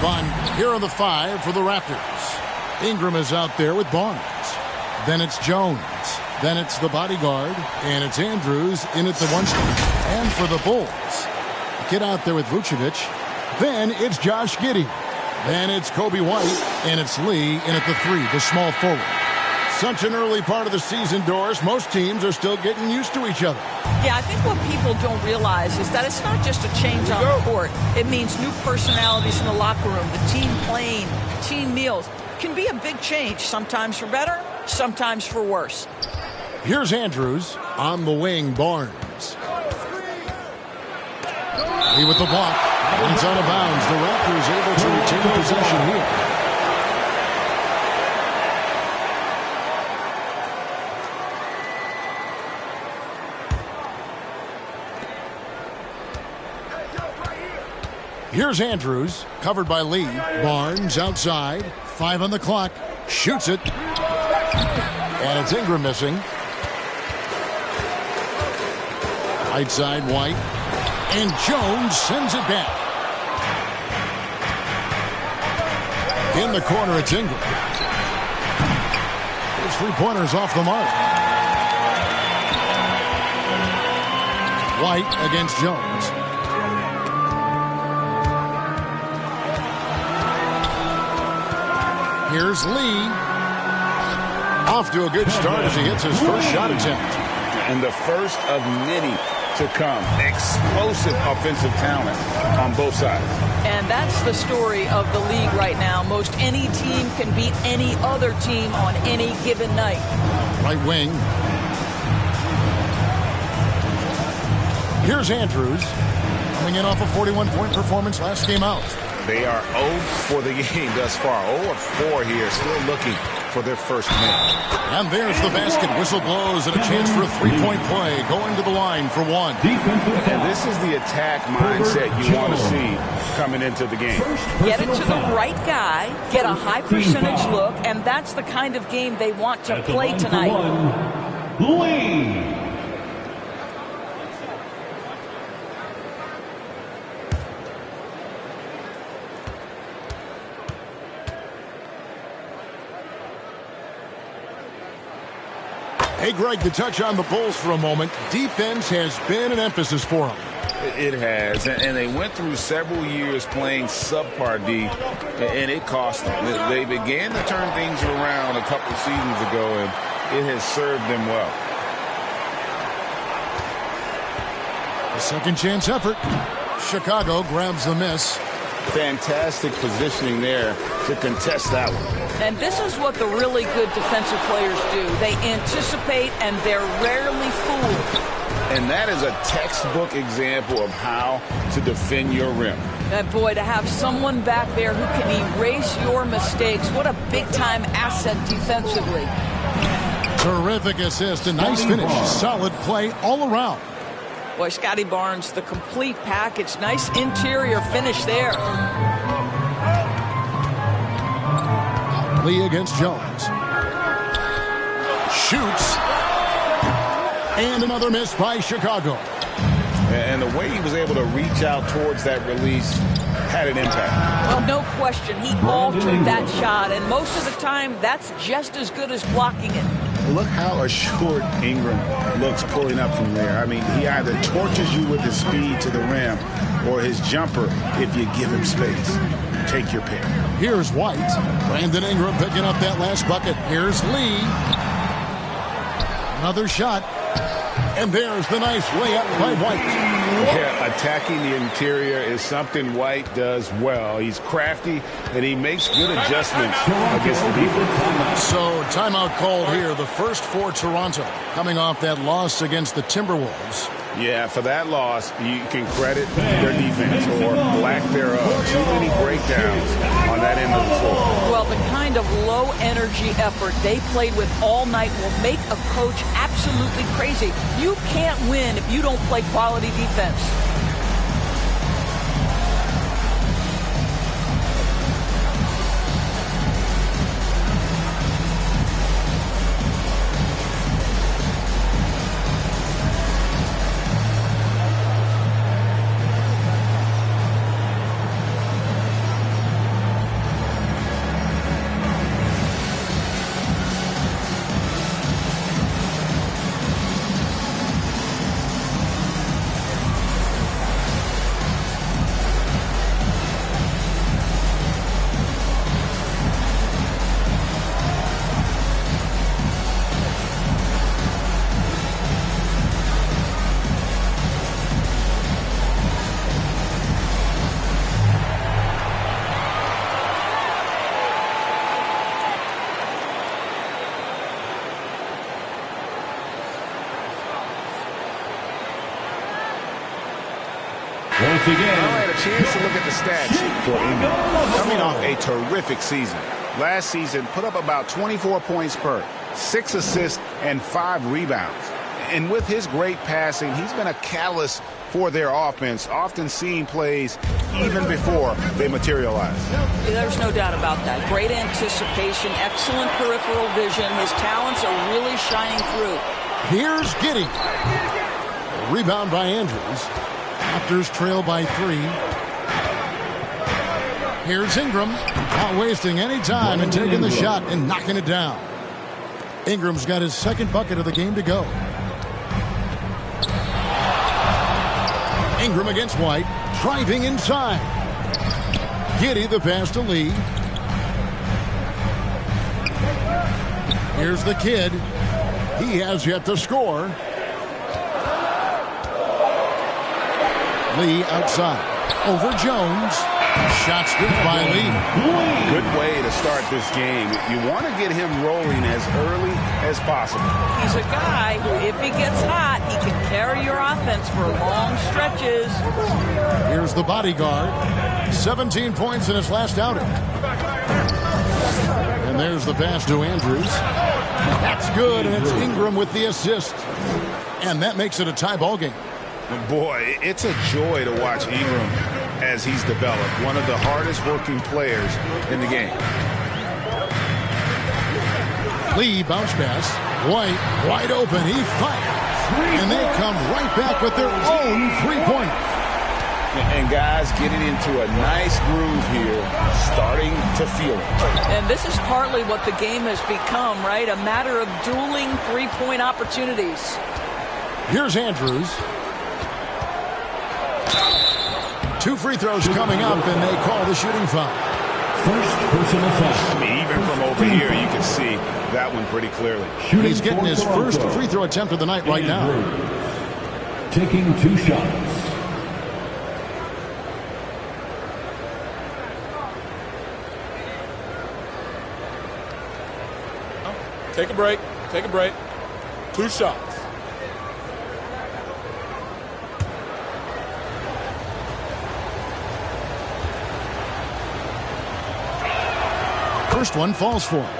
fun. Here are the 5 for the Raptors. Ingram is out there with Barnes. Then it's Jones. Then it's the bodyguard. And it's Andrews in at the 1 spot. And for the Bulls, get out there with Vucevic. Then it's Josh Giddey. Then it's Kobe White. And it's Lee in at the 3, the small forward. Such an early part of the season, Doris. Most teams are still getting used to each other. Yeah, I think what people don't realize is that it's not just a change on the court. It means new personalities in the locker room, the team playing, team meals. It can be a big change, sometimes for better, sometimes for worse. Here's Andrews. On the wing, Barnes. Lee with the block. And it's out of bounds. The Raptors able to retain possession here. Here's Andrews, covered by Lee. Barnes outside. 5 on the clock. Shoots it. And it's Ingram missing. Right side, White. And Jones sends it back. In the corner, it's Ingram. His 3-pointers off the mark. White against Jones. Here's Lee. Off to a good start as he hits his first shot attempt. And the first of many to come. Explosive offensive talent on both sides. And that's the story of the league right now. Most any team can beat any other team on any given night. Right wing. Here's Andrews. Coming in off a 41-point performance last game out. They are 0 for the game thus far. 0 of 4 here, still looking for their first win. And there's the basket. Whistle blows and a chance for a 3-point play. Going to the line for 1. And this is the attack mindset you want to see coming into the game. Get it to the right guy, get a high percentage look, and that's the kind of game they want to play tonight. Lee. Hey, Greg, to touch on the Bulls for a moment, defense has been an emphasis for them. It has, and they went through several years playing subpar D, and it cost them. They began to turn things around a couple seasons ago, and it has served them well. A second chance effort. Chicago grabs the miss. Fantastic positioning there to contest that one. And this is what the really good defensive players do. They anticipate, and they're rarely fooled. And that is a textbook example of how to defend your rim. And boy, to have someone back there who can erase your mistakes, what a big-time asset defensively. Terrific assist, a nice finish. Solid play all around. Boy, Scotty Barnes, the complete package. Nice interior finish there. Lee against Jones. Shoots. And another miss by Chicago. And the way he was able to reach out towards that release had an impact. Well, no question. He altered that shot, and most of the time, that's just as good as blocking it. Look how assured Ingram looks pulling up from there. I mean, he either torches you with his speed to the rim or his jumper if you give him space. Take your pick. Here's White. Brandon Ingram picking up that last bucket. Here's Lee. Another shot. And there's the nice layup by White. Yeah, attacking the interior is something White does well. He's crafty, and he makes good adjustments against the defense. So, timeout called here. The first for Toronto, coming off that loss against the Timberwolves. Yeah, for that loss, you can credit their defense or lack thereof. Too many breakdowns on that end of the floor. Well, the kind of low-energy effort they played with all night will make a coach absolutely crazy. You can't win if you don't play quality defense. Once again, I had a chance to look at the stats for Ingram. Coming off a terrific season. Last season, put up about 24 points per, 6 assists, and 5 rebounds. And with his great passing, he's been a catalyst for their offense, often seeing plays even before they materialize. There's no doubt about that. Great anticipation, excellent peripheral vision. His talents are really shining through. Here's Giddey. Rebound by Andrews. Raptors trail by 3. Here's Ingram. Not wasting any time and taking the shot and knocking it down. Ingram's got his second bucket of the game to go. Ingram against White, driving inside. Giddey the pass to Lee. Here's the kid. He has yet to score. Lee outside. Over Jones. Shot stripped by Lee. Good way to start this game. You want to get him rolling as early as possible. He's a guy who, if he gets hot, he can carry your offense for long stretches. Here's the bodyguard. 17 points in his last outing. And there's the pass to Andrews. That's good, and it's Ingram with the assist. And that makes it a tie ball game. Boy, it's a joy to watch Ingram as he's developed. One of the hardest working players in the game. Lee bounce pass. White wide open. He fires. And they come right back with their own three-pointer. And guys getting into a nice groove here, starting to feel it. And this is partly what the game has become, right? A matter of dueling three-point opportunities. Here's Andrews. 2 free throws coming up, and they call the shooting foul. first personal foul. Even from over here, you can see that one pretty clearly. He's getting his first free throw attempt of the night right now. Taking 2 shots. Take a break. Take a break. 2 shots. First one falls for him.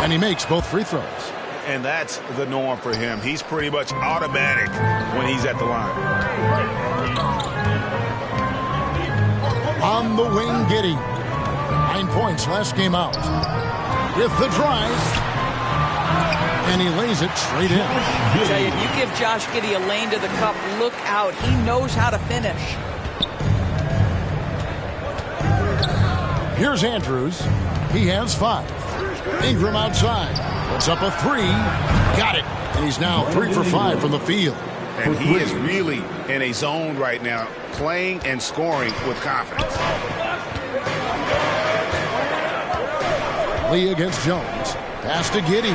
And he makes both free throws. And that's the norm for him. He's pretty much automatic when he's at the line. On the wing, Giddey. 9 points last game out. With the drive. And he lays it straight in. I tell you, if you give Josh Giddey a lane to the cup, look out. He knows how to finish. Here's Andrews. He has 5. Ingram outside. Puts up a 3. Got it. And he's now 3 for 5 from the field. And he is really in a zone right now, playing and scoring with confidence. Lee against Jones. Pass to Giddey.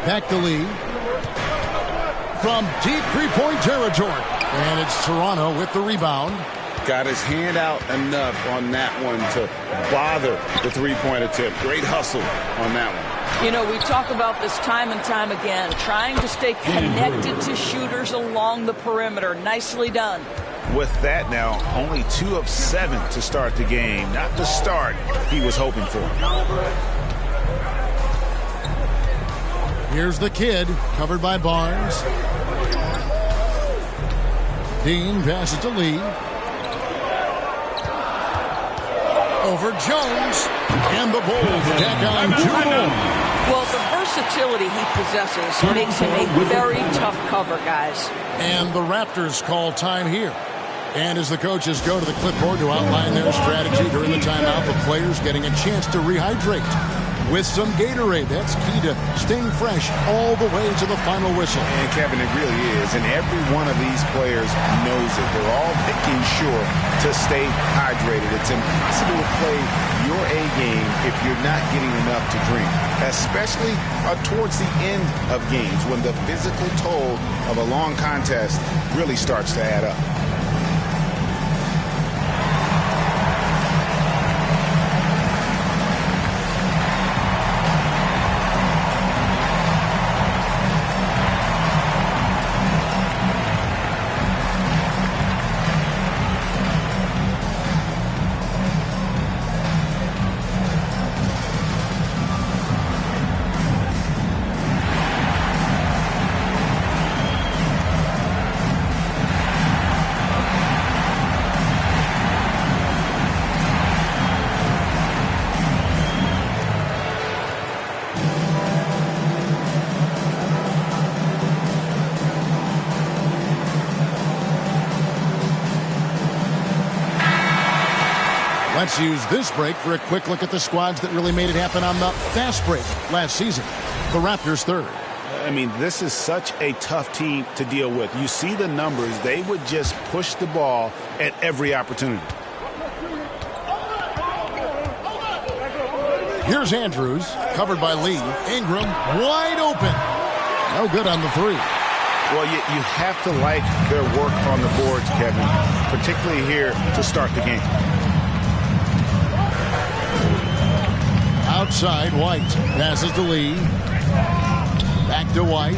Back to Lee. From deep three-point territory. And it's Toronto with the rebound. Got his hand out enough on that one to bother the three-point attempt. Great hustle on that one. You know, we talk about this time and time again, trying to stay connected to shooters along the perimeter. Nicely done. With that now, only 2 of 7 to start the game. Not the start he was hoping for. Here's the kid, covered by Barnes. Dean passes to Lee. Over Jones. And the Bulls tack on 2 more. Well, the versatility he possesses makes him a very tough cover, guys. And the Raptors call time here. And as the coaches go to the clipboard to outline their strategy during the timeout, the players getting a chance to rehydrate. with some Gatorade. That's key to staying fresh all the way to the final whistle. And Kevin, it really is. And every one of these players knows it. They're all making sure to stay hydrated. It's impossible to play your A game if you're not getting enough to drink, especially towards the end of games when the physical toll of a long contest really starts to add up. Let's use this break for a quick look at the squads that really made it happen on the fast break last season. The Raptors third. I mean, this is such a tough team to deal with. You see the numbers. They would just push the ball at every opportunity. Here's Andrews, covered by Lee. Ingram, wide open. No good on the three. Well, you have to like their work on the boards, Kevin, particularly here to start the game. Outside, White passes to Lee. Back to White.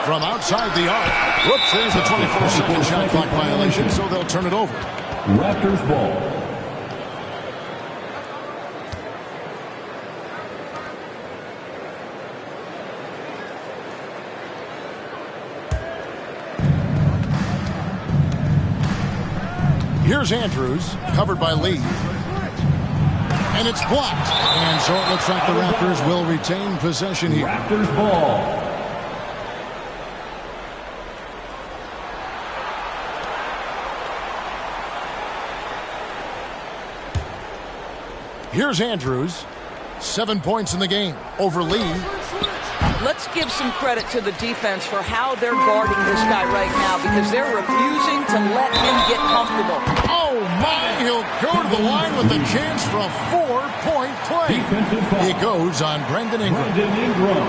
From outside the arc. Whoops, there's a 24-second shot clock violation, so they'll turn it over. Raptors ball. Here's Andrews, covered by Lee. And it's blocked. And so it looks like the Raptors will retain possession here. Raptors ball. Here's Andrews. 7 points in the game over Lee. Let's give some credit to the defense for how they're guarding this guy right now, because they're refusing to let him get comfortable. Oh, my. He'll go to the line with a chance for a 4-point play. It goes on Brendan Ingram.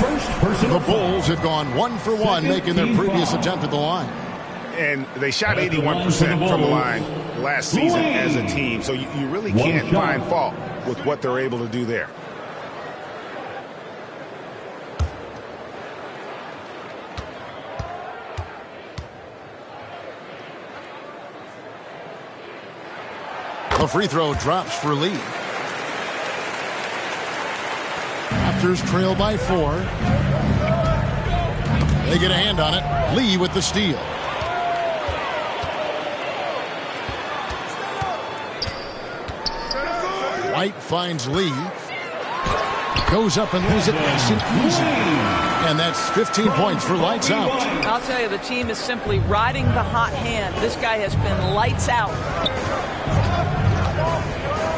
First personal The Bulls have gone 1 for 1, making their previous attempt at the line. And they shot 81% from the line last season as a team, so you really can't find fault with what they're able to do there. The free throw drops for Lee. Raptors trail by 4. They get a hand on it. Lee with the steal. White finds Lee. Goes up and lays it nice and easy. And that's 15 points for lights out. I'll tell you, the team is simply riding the hot hand. This guy has been lights out.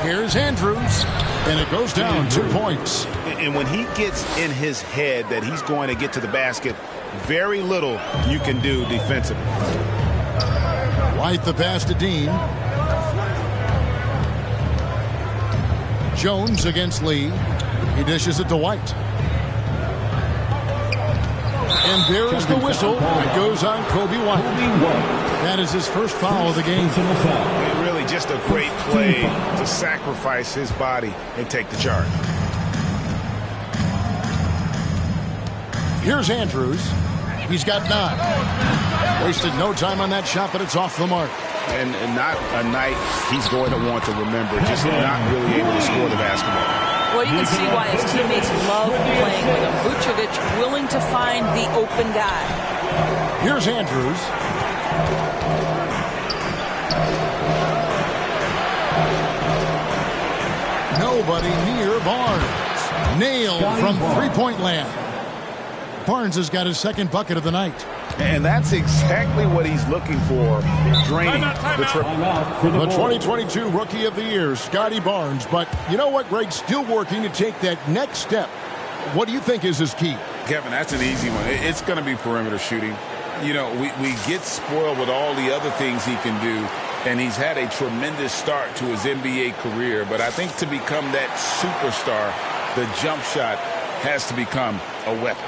Here's Andrews, and it goes down 2 points. And when he gets in his head that he's going to get to the basket, very little you can do defensively. White the pass to Dean. Jones against Lee. He dishes it to White. And there is the whistle. It goes on Kobe White. That is his first foul of the game. Really just a great play to sacrifice his body and take the charge. Here's Andrews. He's got 9. Wasted no time on that shot, but it's off the mark. And not a night he's going to want to remember, just not really able to score the basketball. Well, you can see why his teammates love playing with him. Vucevic willing to find the open guy. Here's Andrews. Nobody near Barnes. Nailed from three-point land. Barnes has got his second bucket of the night. And that's exactly what he's looking for, draining the triple. The 2022 Rookie of the Year, Scotty Barnes. But you know what, Greg? Still working to take that next step. What do you think is his key? Kevin, that's an easy one. It's going to be perimeter shooting. You know, we get spoiled with all the other things he can do, and he's had a tremendous start to his NBA career. But I think to become that superstar, the jump shot has to become a weapon.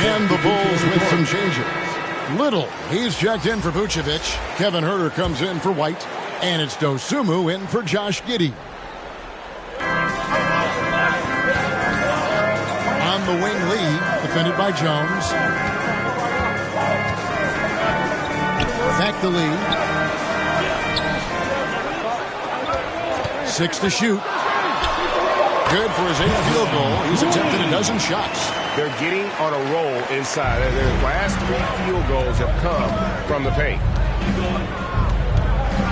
And the Bulls with some changes. Little, he's checked in for Vucevic. Kevin Huerter comes in for White. And it's Dosunmu in for Josh Giddey. On the wing, Lee, defended by Jones. Back to Lee. 6 to shoot. Good for his 8th field goal. He's attempted a dozen shots. They're getting on a roll inside. Their last 3 field goals have come from the paint.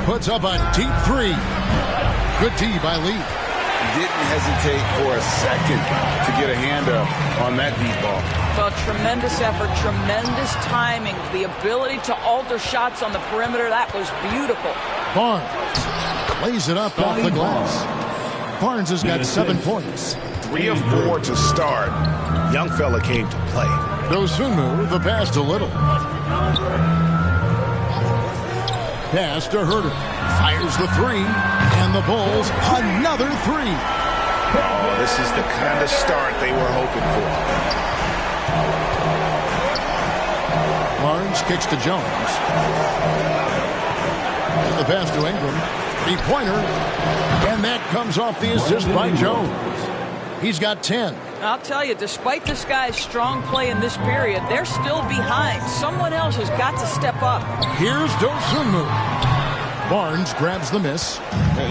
Puts up a deep 3. Good D by Lee. Didn't hesitate for a second to get a hand up on that deep ball. Well, tremendous effort, tremendous timing, the ability to alter shots on the perimeter. That was beautiful. Barnes lays it up off the glass. Barnes has got 7 points. 3 of 4 to start. Young fella came to play. Dosunmu, the pass to Little. Pass to Huerter. Fires the 3. And the Bulls, another 3. Oh, this is the kind of start they were hoping for. Barnes kicks to Jones. And the pass to Ingram. 3-pointer. And that comes off the assist by Jones. He's got 10. I'll tell you, despite this guy's strong play in this period, they're still behind. Someone else has got to step up. Here's Dosunmu. Barnes grabs the miss.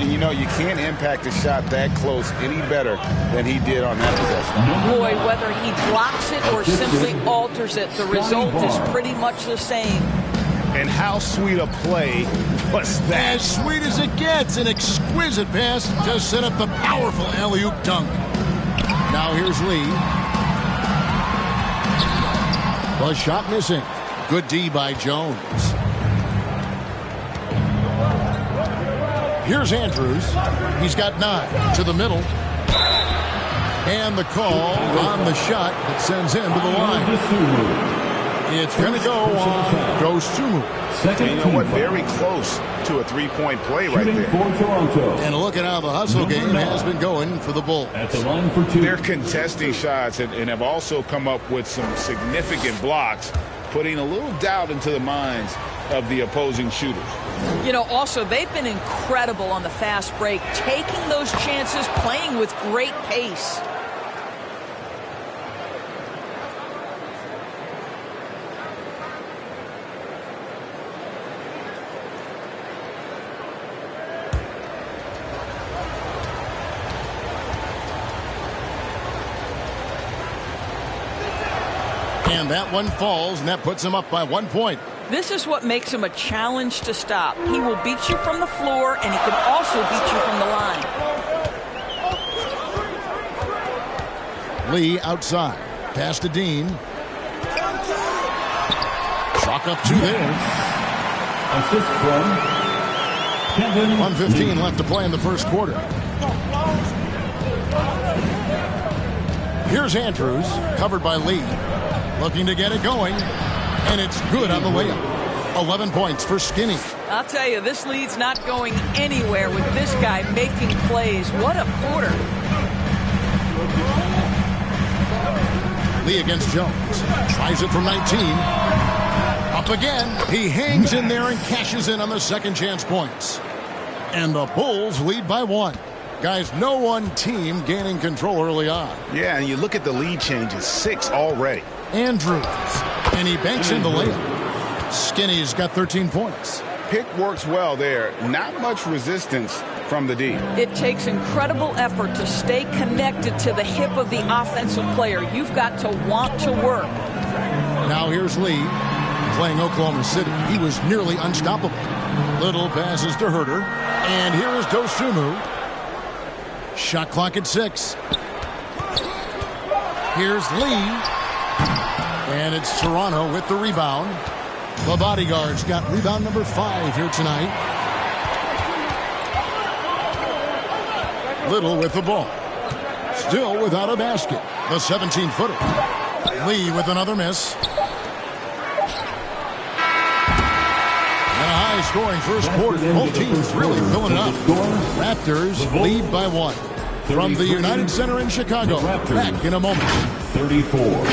You know, you can't impact a shot that close any better than he did on that possession. Boy, whether he blocks it or simply alters it, the result is pretty much the same. And how sweet a play was that? As sweet as it gets. An exquisite pass to set up the powerful alley-oop dunk. Now here's Lee. The shot missing. Good D by Jones. Here's Andrews. He's got 9 to the middle. And the call on the shot that sends him to the line. It's going to go on Dosunmu. And you know what? Very close to a 3-point play right there. And look at how the hustle game has been going for the Bulls. At the line for 2. They're contesting shots and have also come up with some significant blocks, putting a little doubt into the minds of the opposing shooters. You know, also, they've been incredible on the fast break, taking those chances, playing with great pace. And that one falls, and that puts him up by 1 point. This is what makes him a challenge to stop. He will beat you from the floor, and he can also beat you from the line. Lee outside. Pass to Dean. Chalk up 2 there. Assist from Kevin. 1:15 left to play in the first quarter. Here's Andrews, covered by Lee. Looking to get it going. And it's good on the layup. 11 points for Skinny. I'll tell you, this lead's not going anywhere with this guy making plays. What a quarter. Lee against Jones. Tries it from 19. Up again. He hangs in there and cashes in on the second chance points. And the Bulls lead by 1. Guys, no one team gaining control early on. Yeah, and you look at the lead changes. 6 already. Andrews. And he banks in the layup. Skinny's got 13 points. Pick works well there. Not much resistance from the D. It takes incredible effort to stay connected to the hip of the offensive player. You've got to want to work. Now here's Lee playing Oklahoma City. He was nearly unstoppable. Little passes to Herter. And here is Dosunmu. Shot clock at 6. Here's Lee. And it's Toronto with the rebound. The Bodyguards got rebound number 5 here tonight. Little with the ball. Still without a basket. The 17-footer. Lee with another miss. And a high-scoring first quarter. Both teams really filling it up. Raptors lead by 1. From the United Center in Chicago. Back in a moment. 34.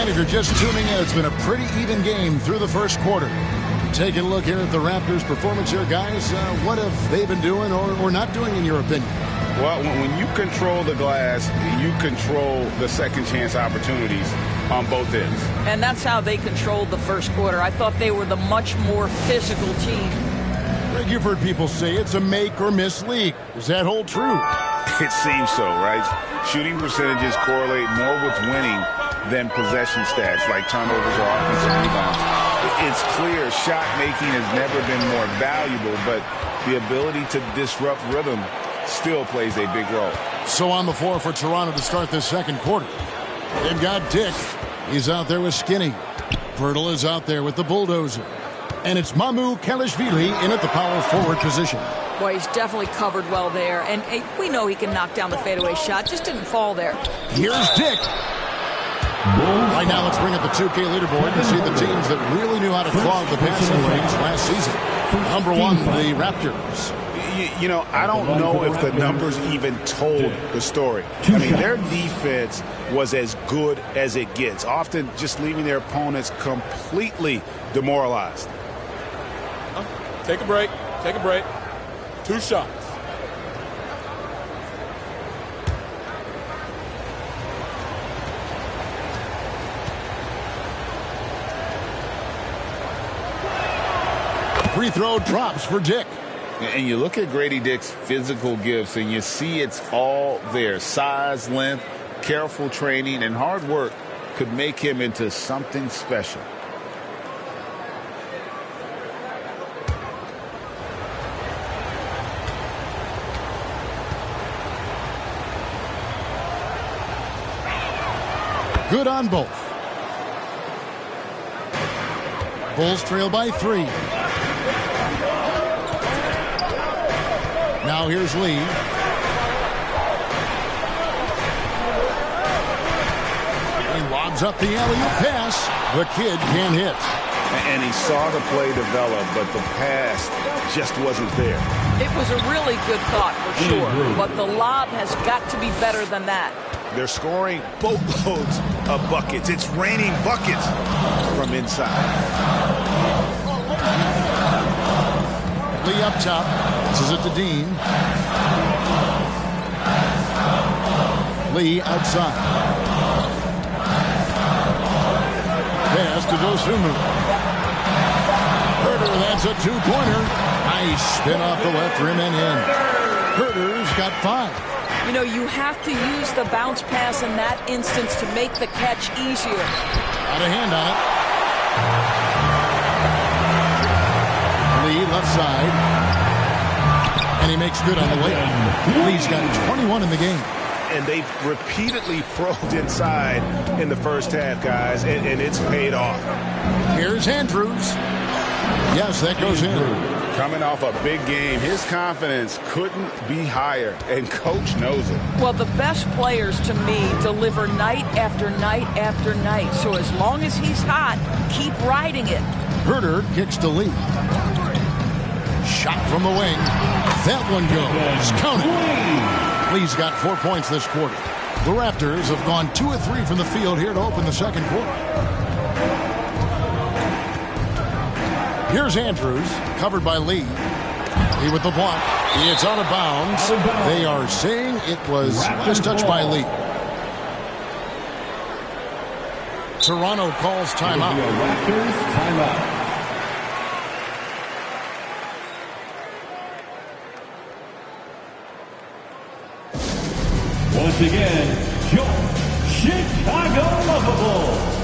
If you're just tuning in, it's been a pretty even game through the first quarter. Taking a look here at the Raptors' performance here, guys. What have they been doing or not doing, in your opinion? Well, when you control the glass, you control the second chance opportunities on both ends. And that's how they controlled the first quarter. I thought they were the much more physical team. Greg, you've heard people say it's a make or miss league. Does that hold true? It seems so, right? Shooting percentages correlate more with winning than possession stats like turnovers or offensive rebounds. It's clear shot making has never been more valuable, but the ability to disrupt rhythm still plays a big role. So on the floor for Toronto to start this second quarter. They've got Dick. He's out there with Skinny. Pirtle is out there with the bulldozer. And it's Mamu Kelishvili in at the power forward position. Boy, he's definitely covered well there. And we know he can knock down the fadeaway shot. Just didn't fall there. Here's Dick. Right now, let's bring up the 2K leaderboard and see the teams that really knew how to clog the passing lanes last season. Number 1, the Raptors. You know, I don't know if the numbers even told the story. I mean, their defense was as good as it gets, often just leaving their opponents completely demoralized. Take a break. Take a break. 2 shots. Free throw drops for Dick. And you look at Grady Dick's physical gifts, and you see it's all there. Size, length, careful training, and hard work could make him into something special. Good on both. Bulls trail by 3. Now here's Lee. He lobs up the alley-oop pass. The kid can't hit. And he saw the play develop, but the pass just wasn't there. It was a really good thought for sure, but the lob has got to be better than that. They're scoring boatloads of buckets. It's raining buckets from inside. Lee up top. This is it to Dean. Lee outside. Pass to Dosunmu. Herter, that's a 2-pointer. Nice spin off the left rim and in. Herter's got 5. You know, you have to use the bounce pass in that instance to make the catch easier. Out of hand on it. Lee, left side. And he makes good on the layup. Lee's got 21 in the game. And they've repeatedly probed inside in the first half, guys, and it's paid off. Here's Andrews. Yes, that goes in. Coming off a big game, his confidence couldn't be higher, and Coach knows it. Well, the best players, to me, deliver night after night after night. So as long as he's hot, keep riding it. Herter kicks to Lee. Shot from the wing. That one goes. Count it. Lee's got 4 points this quarter. The Raptors have gone 2 of 3 from the field here to open the second quarter. Here's Andrews, covered by Lee. Lee with the block. It's out of bounds. They are saying it was just touched by Lee. Toronto calls timeout. Raptors timeout. Once again, your Chicago Lovable.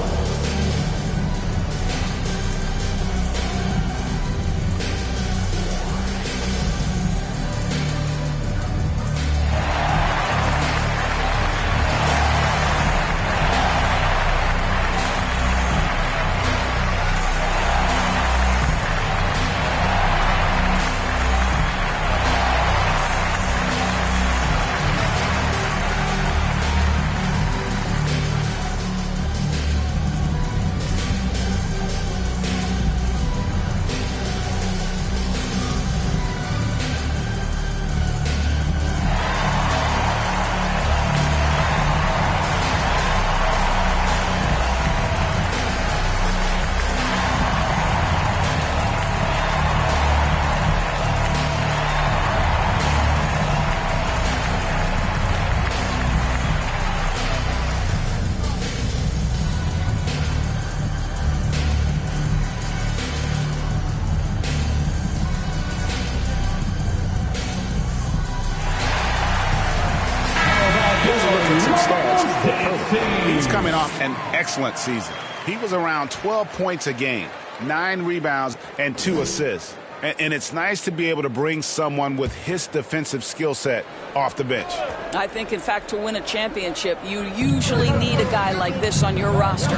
He's coming off an excellent season. He was around 12 points a game, 9 rebounds, and 2 assists. And it's nice to be able to bring someone with his defensive skill set off the bench. I think, in fact, to win a championship, you usually need a guy like this on your roster.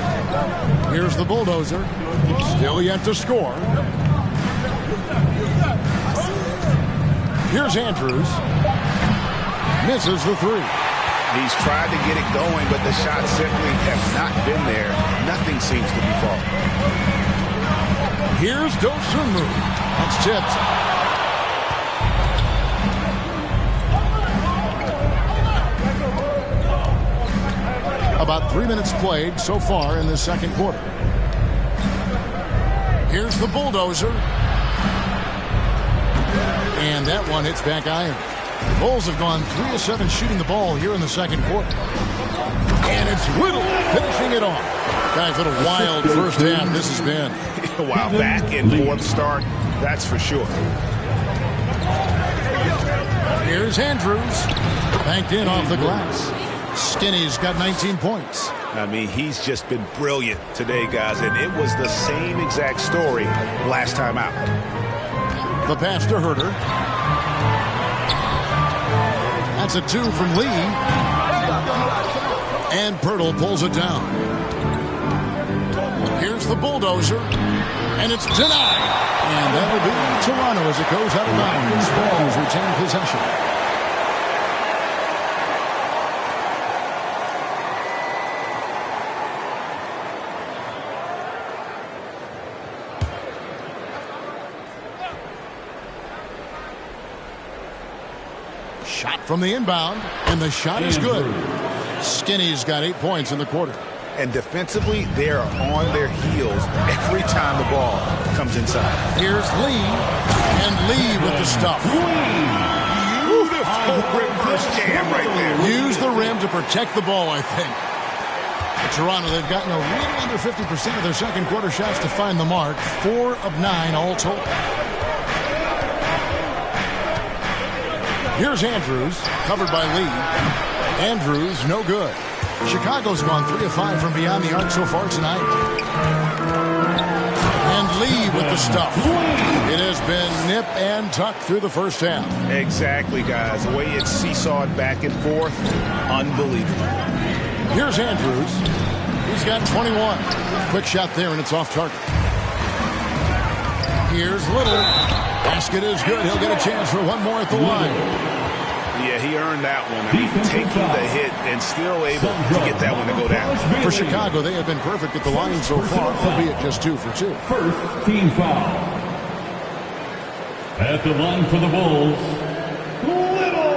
Here's the bulldozer. Still yet to score. Here's Andrews. Misses the three. He's tried to get it going, but the shots simply have not been there. Nothing seems to be falling. Here's Dosunmu. That's tipped. About 3 minutes played so far in the second quarter. Here's the bulldozer. And that one hits back iron. The Bulls have gone 3 of 7 shooting the ball here in the second quarter. And it's Whittle finishing it off. Guys, what a wild first half this has been. Wow, back and forth start, that's for sure. Here's Andrews. Banked in off the glass. Skinny's got 19 points. I mean, he's just been brilliant today, guys, and it was the same exact story last time out. The pass to Herter. That's a 2 from Lee. And Pirtle pulls it down. Here's the bulldozer. And it's denied. And that'll be Toronto as it goes out of bounds. Bulls retain possession. Shot from the inbound, and the shot is good. Skinny's got 8 points in the quarter. And defensively, they are on their heels every time the ball comes inside. Here's Lee, and Lee with the stuff. Beautiful reverse jam right there. Use the rim to protect the ball, I think. At Toronto, they've gotten a little under 50% of their second quarter shots to find the mark. 4 of 9 all told. Here's Andrews, covered by Lee. Andrews, no good. Chicago's gone 3 of 5 from beyond the arc so far tonight. And Lee with the stuff. It has been nip and tuck through the first half. Exactly, guys. The way it's seesawed back and forth, unbelievable. Here's Andrews. He's got 21. Quick shot there, and it's off target. Here's Little. Basket is good. He'll get a chance for one more at the line. Yeah, he earned that one. I mean, taking the hit and still able to get that one to go down. For Chicago, they have been perfect at the line so far, albeit just 2 for 2. First team foul. At the line for the Bulls, Little.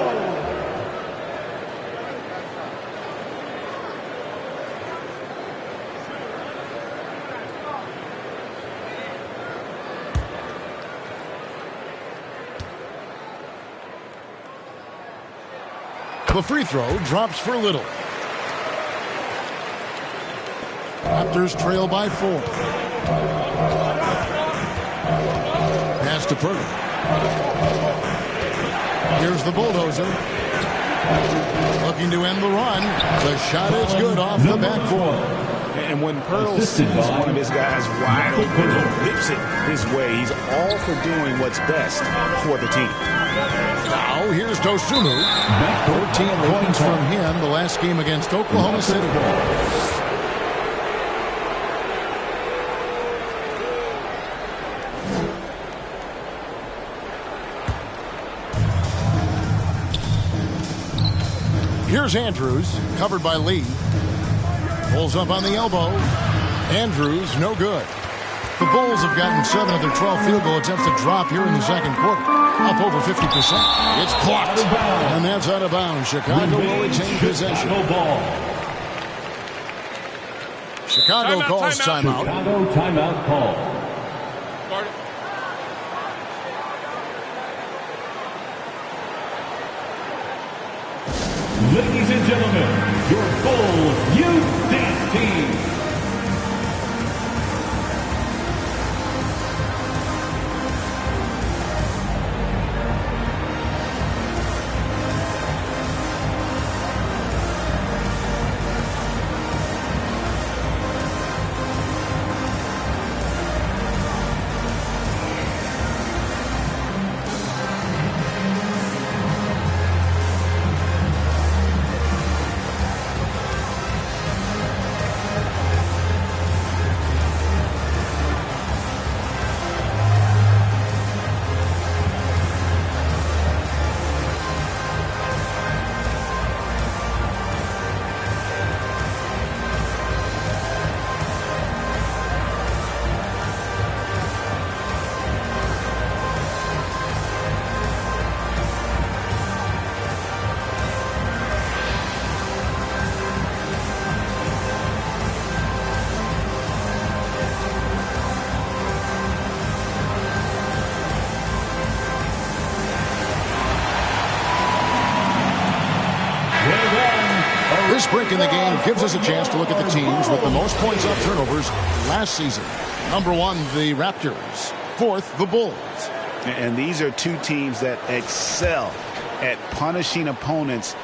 The free throw drops for Little. Raptors trail by 4. Pass to Purdy. Here's the bulldozer. Looking to end the run. The shot is good off the backboard. And when Pearl sees one of his guys wide open and whips it his way, he's all for doing what's best for the team. Now here's Dosunmu. 14 points from him the last game against Oklahoma City. Here's Andrews, covered by Lee. Pulls up on the elbow. Andrews, no good. The Bulls have gotten 7 of their 12 field goal attempts to drop here in the second quarter. Up over 50%. It's blocked. And that's out of bounds. Chicago will retain possession. Chicago calls timeout. Chicago timeout call. Ladies and gentlemen, your Bulls Youth Dance Team. This break in the game gives us a chance to look at the teams with the most points off turnovers last season. Number 1, the Raptors. 4th, the Bulls. And these are two teams that excel at punishing opponents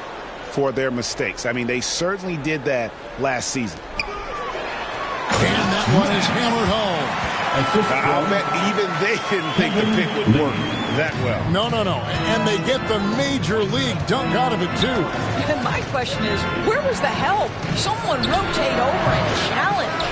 for their mistakes. I mean, they certainly did that last season. And that one is hammered home. I'll bet even they didn't think the pick would work that well. No. And they get the major league dunk out of it, too. And my question is, where was the help? Someone rotate over and challenge.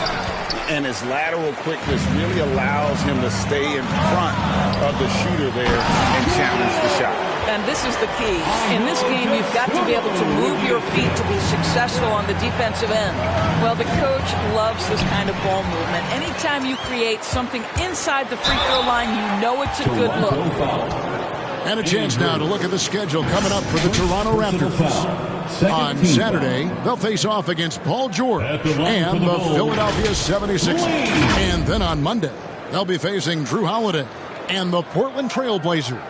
And his lateral quickness really allows him to stay in front of the shooter there and challenge the shot. And this is the key. In this game, you've got to be able to move your feet to be successful on the defensive end. Well, the coach loves this kind of ball movement. Anytime you create something inside the free throw line, you know it's a good look. And a chance now to look at the schedule coming up for the Toronto Raptors. On Saturday, they'll face off against Paul George and the Philadelphia 76ers. And then on Monday, they'll be facing Drew Holiday and the Portland Trail Blazers.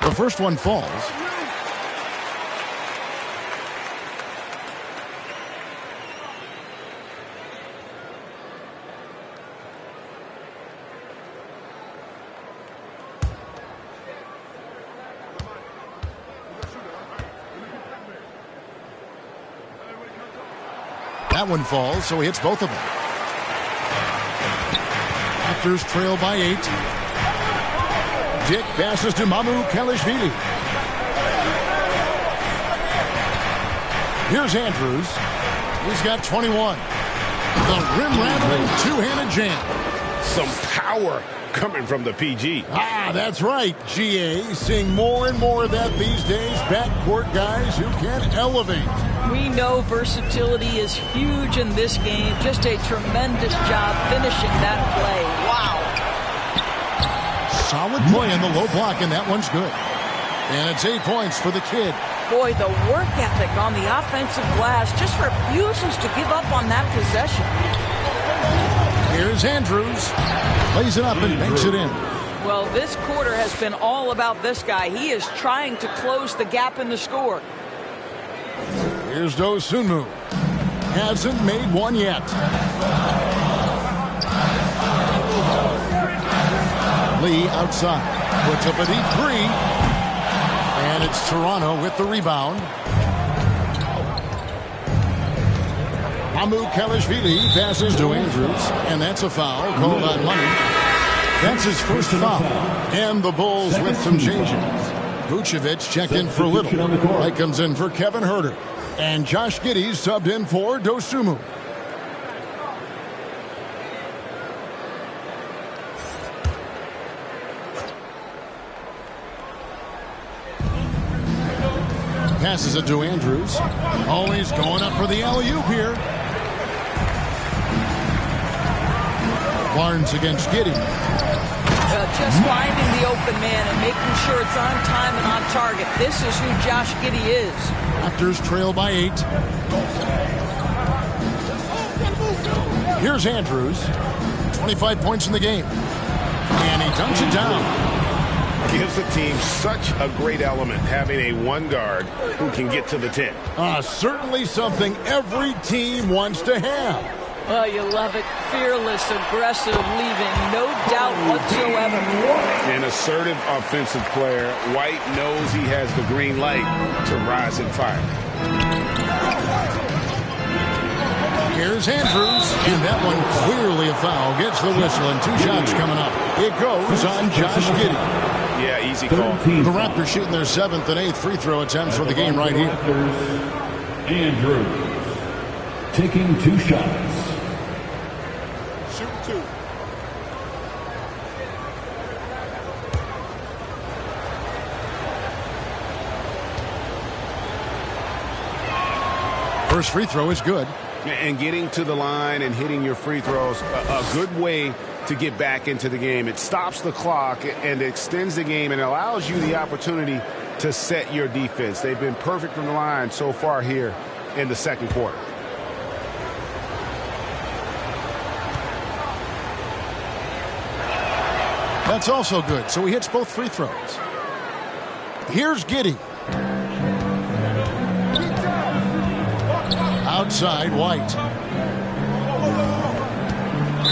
The first one falls. That one falls, so he hits both of them. Raptors trail by 8. Dick passes to Mamu Kelishvili. Here's Andrews. He's got 21. The rim-rattling two-handed jam. Some power coming from the PG. That's right, GA. Seeing more and more of that these days. Backcourt guys who can elevate. We know versatility is huge in this game. Just a tremendous job finishing that play. Wow. Solid play in the low block, and that one's good. And it's 8 points for the kid. Boy, the work ethic on the offensive glass just refuses to give up on that possession. Here's Andrews. Lays it up and makes it in. Well, this quarter has been all about this guy. He is trying to close the gap in the score. Here's Dosunmu. Hasn't made one yet. Lee outside. Puts up a deep three. And it's Toronto with the rebound. Mamu Kelishvili passes to Andrews. And that's a foul called on Money. That's his first foul. And the Bulls with some changes. Vucevic checked in for Little. Wright comes in for Kevin Huerter. And Josh Giddey subbed in for Dosunmu. Passes it to Andrews. Always going up for the alley-oop here. Barnes against Giddey. Just finding the open man and making sure it's on time and on target. This is who Josh Giddey is. Raptors trail by 8. Here's Andrews. 25 points in the game. And he dunks it down. Gives the team such a great element having a one guard who can get to the 10. Certainly something every team wants to have. Well, you love it. Fearless, aggressive, leaving no doubt whatsoever. An assertive offensive player. White knows he has the green light to rise and fire. Here's Andrews, and that one clearly a foul. Gets the whistle, and 2 shots coming up. It goes on Josh Giddey. Yeah, easy call. The Raptors shooting their 7th and 8th free throw attempts for the game right here. Andrews taking 2 shots. Shoot 2. First free throw is good. And getting to the line and hitting your free throws, a good way to get back into the game. It stops the clock and extends the game and allows you the opportunity to set your defense. They've been perfect from the line so far here in the second quarter. That's also good, so he hits both free throws. Here's Giddey. Outside, White.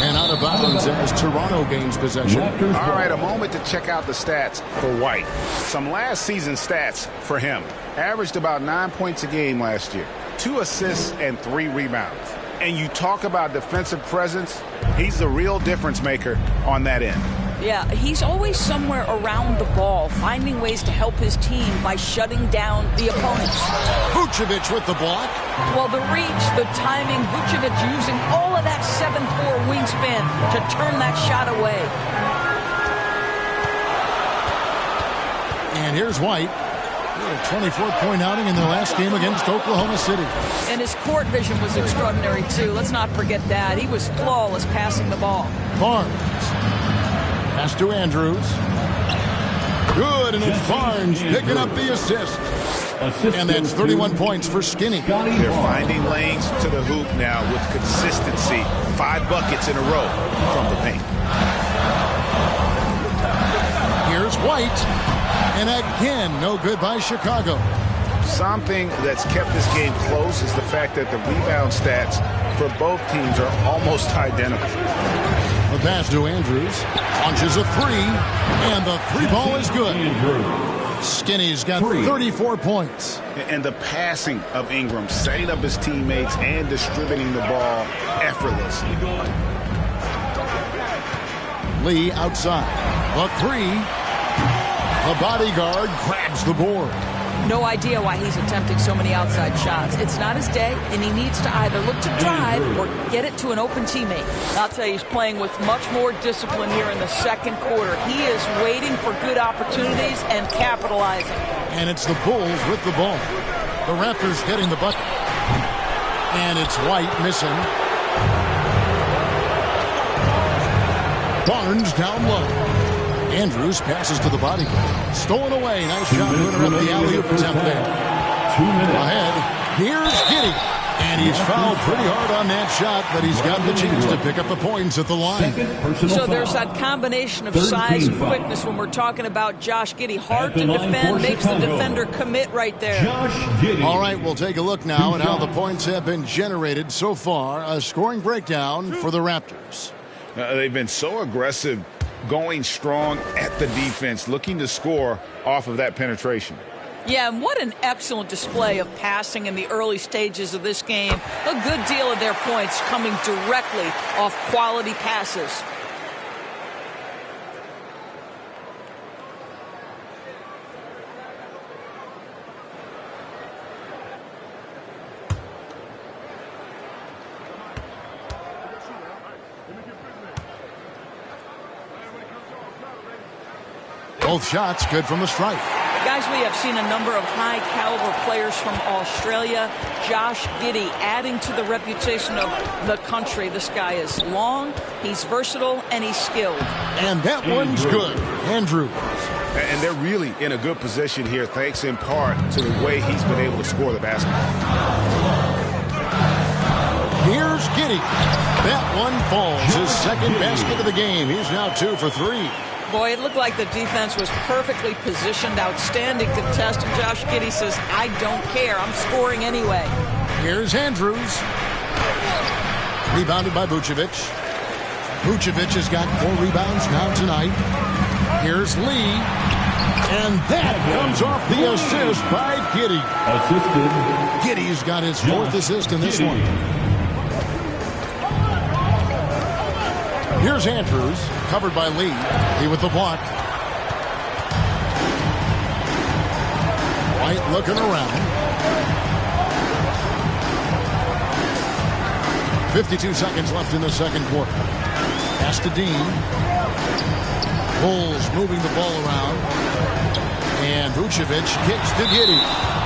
And out of bounds as Toronto gains possession. All right, a moment to check out the stats for White. Some last season stats for him. Averaged about 9 points a game last year. 2 assists and 3 rebounds. And you talk about defensive presence, he's the real difference maker on that end. Yeah, he's always somewhere around the ball, finding ways to help his team by shutting down the opponents. Vucevic with the block. Well, the reach, the timing, Vucevic using all of that 7'4" wingspan to turn that shot away. And here's White. A 24-point outing in their last game against Oklahoma City. And his court vision was extraordinary, too. Let's not forget that. He was flawless passing the ball. Barnes. Pass to Andrews. Good, and it's Barnes picking up the assist. And that's 31 points for Skinny. They're finding lanes to the hoop now with consistency. 5 buckets in a row from the paint. Here's White. And again, no good by Chicago. Something that's kept this game close is the fact that the rebound stats for both teams are almost identical. The pass to Andrews. Launches a 3. And the 3 ball is good. Skinny's got 34 points. And the passing of Ingram, setting up his teammates and distributing the ball effortlessly. Lee outside. The three. The bodyguard grabs the board. No idea why he's attempting so many outside shots. It's not his day, and he needs to either look to drive or get it to an open teammate. I'll tell you, he's playing with much more discipline here in the second quarter. He is waiting for good opportunities and capitalizing. And it's the Bulls with the ball. The Raptors hitting the bucket. And it's White missing. Barnes down low. Andrews passes to the bodyguard. Stolen away. Nice shot to interrupt the alley-oop attempt there. Ahead. Here's Giddey. And he's fouled pretty hard on that shot, but he's got the chance to pick up the points at the line. So there's that combination of size and quickness when we're talking about Josh Giddey. Hard to defend, makes the defender commit right there. All right, we'll take a look now at how the points have been generated so far. A scoring breakdown for the Raptors. They've been so aggressive, going strong at the defense, looking to score off of that penetration. Yeah, and what an excellent display of passing in the early stages of this game. A good deal of their points coming directly off quality passes. Both shots good from the stripe. Guys, we have seen a number of high-caliber players from Australia. Josh Giddey adding to the reputation of the country. This guy is long, he's versatile, and he's skilled. And that one's good. Andrews. And they're really in a good position here, thanks in part to the way he's been able to score the basketball. Here's Giddey. That one falls. His second basket of the game. He's now 2 for 3. Boy, it looked like the defense was perfectly positioned. Outstanding contest. And Josh Giddey says, I don't care. I'm scoring anyway. Here's Andrews. Rebounded by Vucevic. Vucevic has got 4 rebounds now tonight. Here's Lee. And that comes off the assist by Giddey. Assisted. Giddey's got his 4th assist in this one. Here's Andrews, covered by Lee. Lee with the block. White looking around. 52 seconds left in the second quarter. Pass to Dean. Bulls moving the ball around. And Vucevic kicks to Giddey.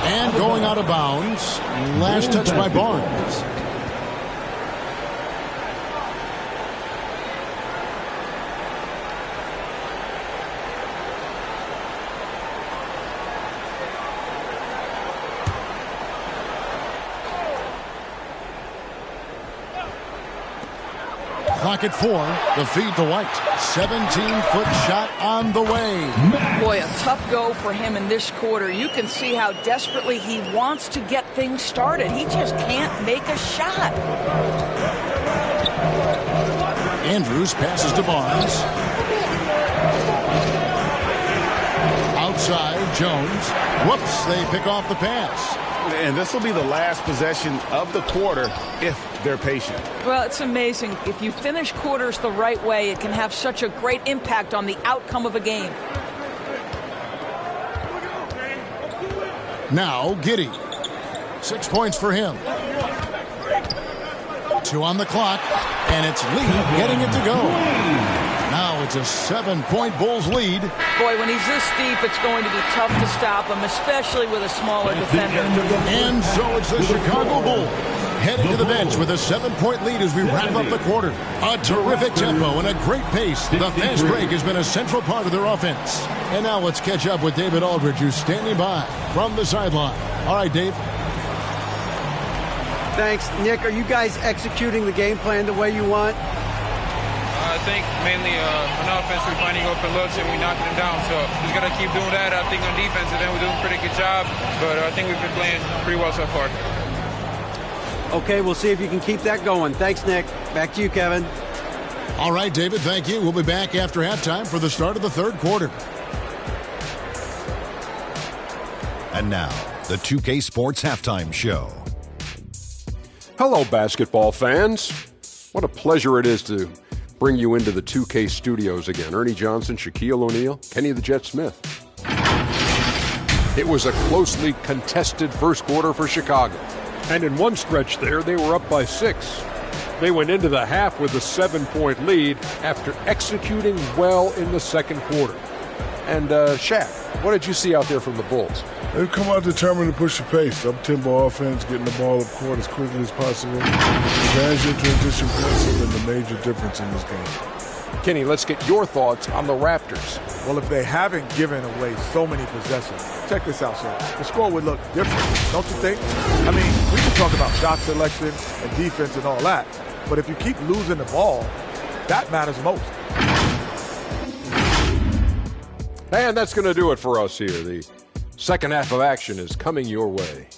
And going out of bounds. Last touch by Barnes. Clock at 4. The feed to White. 17-foot shot on the way. Boy, a tough go for him in this quarter. You can see how desperately he wants to get things started. He just can't make a shot. Andrews passes to Barnes. Outside, Jones. Whoops, they pick off the pass. And this will be the last possession of the quarter if they're patient. Well, it's amazing. If you finish quarters the right way, it can have such a great impact on the outcome of a game. Now, Giddey. 6 points for him. 2 on the clock, and it's Lee getting it to go. Now it's a 7-point Bulls lead. Boy, when he's this deep, it's going to be tough to stop him, especially with a smaller defender. And so it's the Chicago Bulls heading to the bench with a 7-point lead as we wrap up the quarter. A terrific tempo and a great pace. The fast break has been a central part of their offense. And now let's catch up with David Aldridge, who's standing by from the sideline. All right, Dave. Thanks. Nick, are you guys executing the game plan the way you want? I think mainly on offense we're finding open looks and we're knocking them down. So we just got to keep doing that. I think on defense, and then we're doing a pretty good job. But I think we've been playing pretty well so far. Okay, we'll see if you can keep that going. Thanks, Nick. Back to you, Kevin. All right, David, thank you. We'll be back after halftime for the start of the third quarter. And now, the 2K Sports Halftime Show. Hello, basketball fans. What a pleasure it is to bring you into the 2K studios again. Ernie Johnson, Shaquille O'Neal, Kenny the Jet Smith. It was a closely contested first quarter for Chicago. And in one stretch there, they were up by 6. They went into the half with a 7-point lead after executing well in the second quarter. And Shaq, what did you see out there from the Bulls? They've come out determined to push the pace. Up-tempo offense, getting the ball up court as quickly as possible. Advantage in transition passes and the major difference in this game. Kenny, let's get your thoughts on the Raptors. Well, if they haven't given away so many possessions, check this out, sir. The score would look different, don't you think? I mean, we can talk about shot selection and defense and all that, but if you keep losing the ball, that matters most. And that's going to do it for us here. The second half of action is coming your way.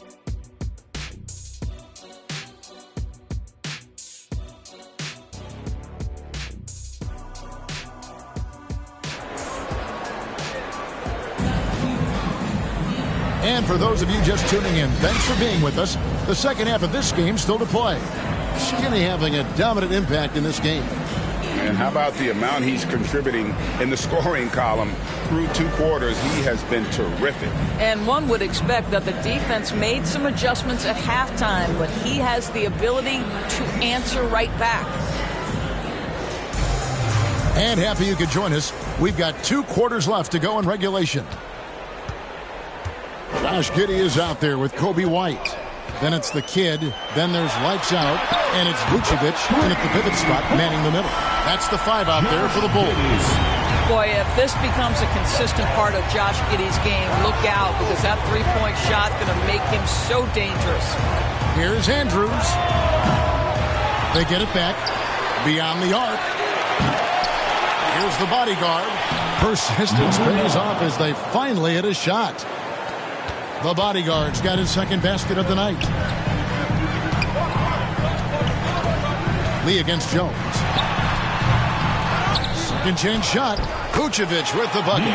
And for those of you just tuning in, thanks for being with us. The second half of this game still to play. Skinny having a dominant impact in this game. And how about the amount he's contributing in the scoring column through 2 quarters? He has been terrific. And one would expect that the defense made some adjustments at halftime, but he has the ability to answer right back. And happy you could join us. We've got 2 quarters left to go in regulation. Josh Giddey is out there with Kobe White. Then it's the kid. Then there's lights out. And it's Vucevic in at the pivot spot, manning the middle. That's the 5 out there for the Bulls. Boy, if this becomes a consistent part of Josh Giddey's game, look out, because that three-point shot is going to make him so dangerous. Here's Andrews. They get it back. Beyond the arc. Here's the bodyguard. Persistence pays off as they finally hit a shot. The bodyguard's got his second basket of the night. Lee against Jones. Second chance shot. Vucevic with the bucket.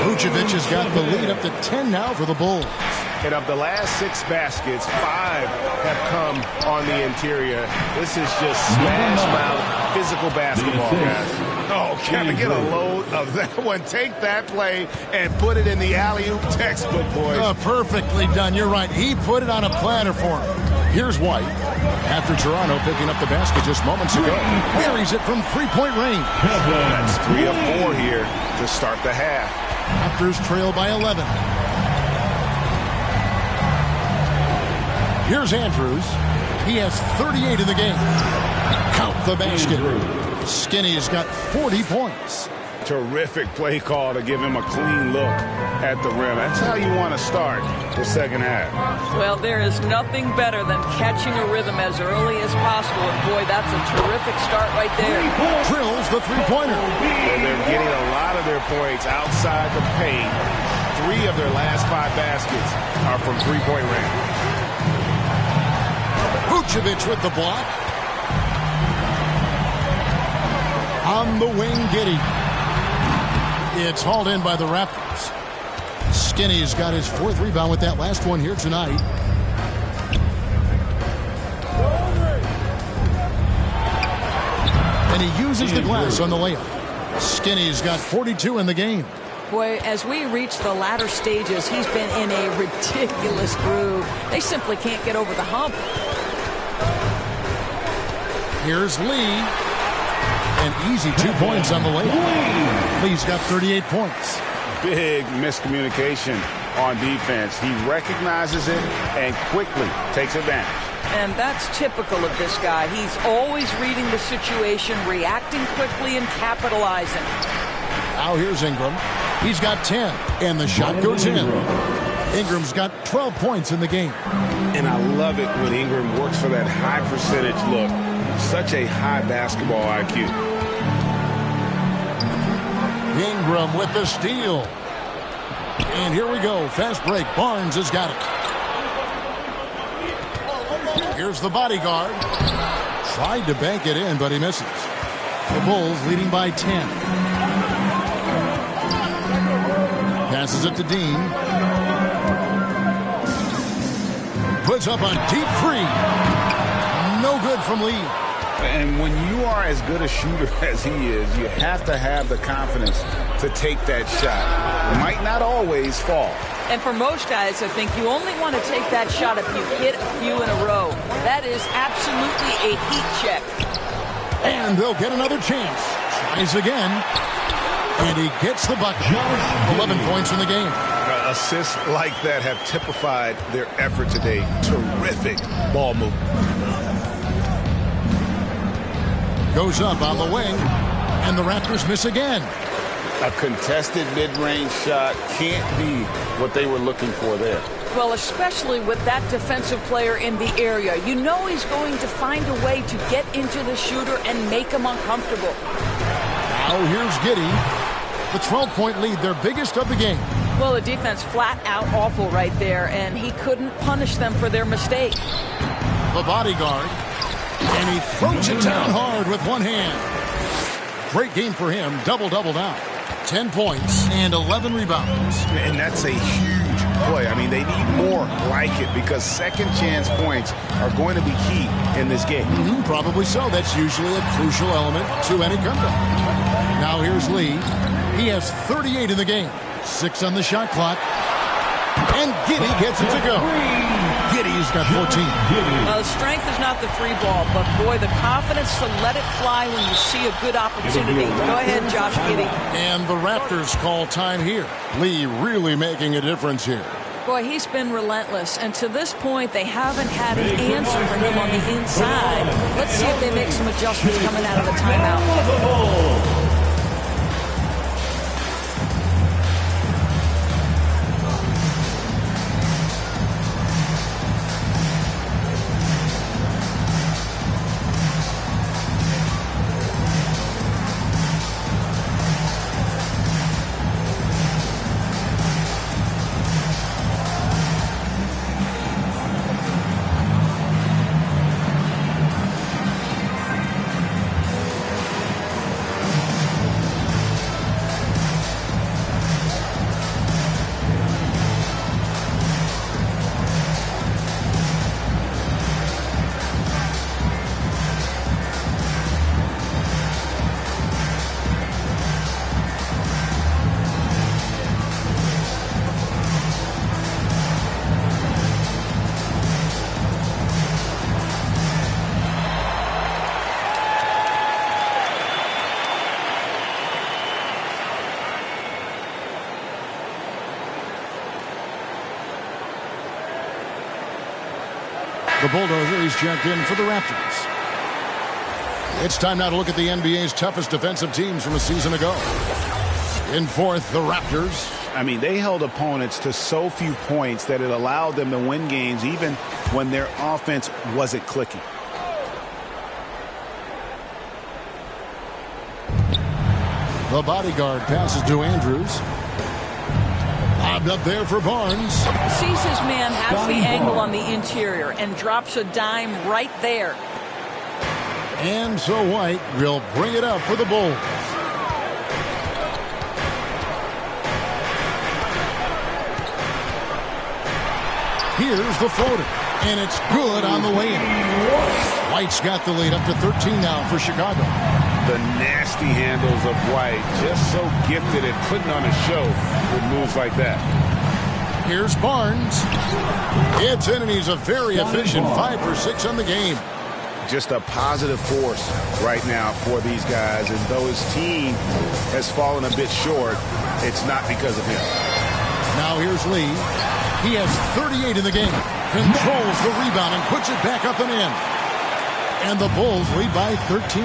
Vucevic has got the lead up to 10 now for the Bulls. And of the last 6 baskets, 5 have come on the interior. This is just smash mouth physical basketball, guys. Oh, Kevin, get a load of that one. Take that play and put it in the alley-oop textbook, boys. Perfectly done. You're right. He put it on a platter for him. Here's White. After Toronto picking up the basket just moments ago. Buries it from 3-point range. That's 3 of 4 here to start the half. Raptors trail by 11. Here's Andrews. He has 38 in the game. Count the basket. Skinny's got 40 points. Terrific play call to give him a clean look at the rim. That's how you want to start the second half. Well, there is nothing better than catching a rhythm as early as possible. And boy, that's a terrific start right there. Drills the three-pointer. And they're getting a lot of their points outside the paint. 3 of their last 5 baskets are from three-point range. Vucevic with the block. On the wing, Giddey. It's hauled in by the Raptors. Skinny's got his 4th rebound with that last one here tonight. And he uses the glass on the layup. Skinny's got 42 in the game. Boy, as we reach the latter stages, he's been in a ridiculous groove. They simply can't get over the hump. Here's Lee. An easy 2 points on the layup. Lee's got 38 points. Big miscommunication on defense. He recognizes it and quickly takes advantage. And that's typical of this guy. He's always reading the situation, reacting quickly, and capitalizing. Now here's Ingram. He's got 10, and the shot goes in. Ingram's got 12 points in the game. And I love it when Ingram works for that high percentage look. Such a high basketball IQ. Ingram with the steal. And here we go. Fast break. Barnes has got it. Here's the bodyguard. Tried to bank it in, but he misses. The Bulls leading by 10. Passes it to Dean. puts up a deep three. No good from Lee. And when you are as good a shooter as he is, you have to have the confidence to take that shot. It might not always fall. And for most guys, I think you only want to take that shot if you hit a few in a row. That is absolutely a heat check. And they'll get another chance. Tries again. And he gets the bucket. 11 points in the game. Assists like that have typified their effort today. Terrific ball movement. Goes up on the wing, and the Raptors miss again. A contested mid-range shot can't be what they were looking for there. Well, especially with that defensive player in the area. You know he's going to find a way to get into the shooter and make him uncomfortable. Now here's Giddey. The 12-point lead, their biggest of the game. Well, the defense flat out awful right there, and he couldn't punish them for their mistake. The bodyguard. And he throws it down hard with one hand. Great game for him. Double-double now. 10 points and 11 rebounds. And that's a huge play. I mean, they need more like it because second chance points are going to be key in this game. Probably so. That's usually a crucial element to any comeback. Now here's Lee. He has 38 in the game. 6 on the shot clock. And Giddey gets it to go. Giddey's got 14. Strength is not the free ball, but boy, the confidence to let it fly when you see a good opportunity. Go ahead, Josh Giddey. And the Raptors call time here. Lee really making a difference here. Boy, he's been relentless, and to this point, they haven't had an answer for him on the inside. Let's see if they make some adjustments coming out of the timeout. The Bulldozer, he's checked in for the Raptors. It's time now to look at the NBA's toughest defensive teams from a season ago. In fourth, the Raptors. I mean, they held opponents to so few points that it allowed them to win games even when their offense wasn't clicking. The bodyguard passes to Andrews. Lobbed up there for Barnes. Sees his man has the angle on the interior and drops a dime right there. And so White will bring it up for the Bulls. Here's the floater, and it's good on the way in. White's got the lead up to 13 now for Chicago. The nasty handles of White, just so gifted at putting on a show with moves like that. Here's Barnes. It's in, and he's a very efficient 5 for 6 on the game. Just a positive force right now for these guys, and though his team has fallen a bit short, it's not because of him. Now here's Lee. He has 38 in the game. Controls the rebound and puts it back up and in. And the Bulls lead by 13.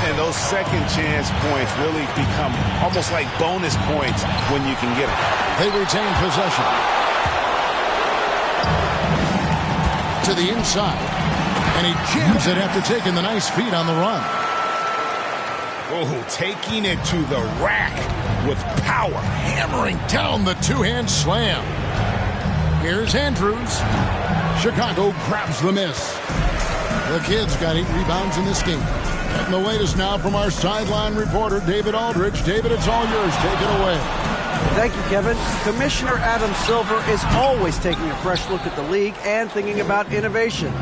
And those second chance points really become almost like bonus points when you can get them. They retain possession. To the inside. And he jams it after taking the nice feed on the run. Oh, taking it to the rack with power. Hammering down the two-hand slam. Here's Andrews. Chicago grabs the miss. The Kid's got 8 rebounds in this game. Getting the latest now from our sideline reporter, David Aldridge. David, it's all yours. Take it away. Thank you, Kevin. Commissioner Adam Silver is always taking a fresh look at the league and thinking about innovation.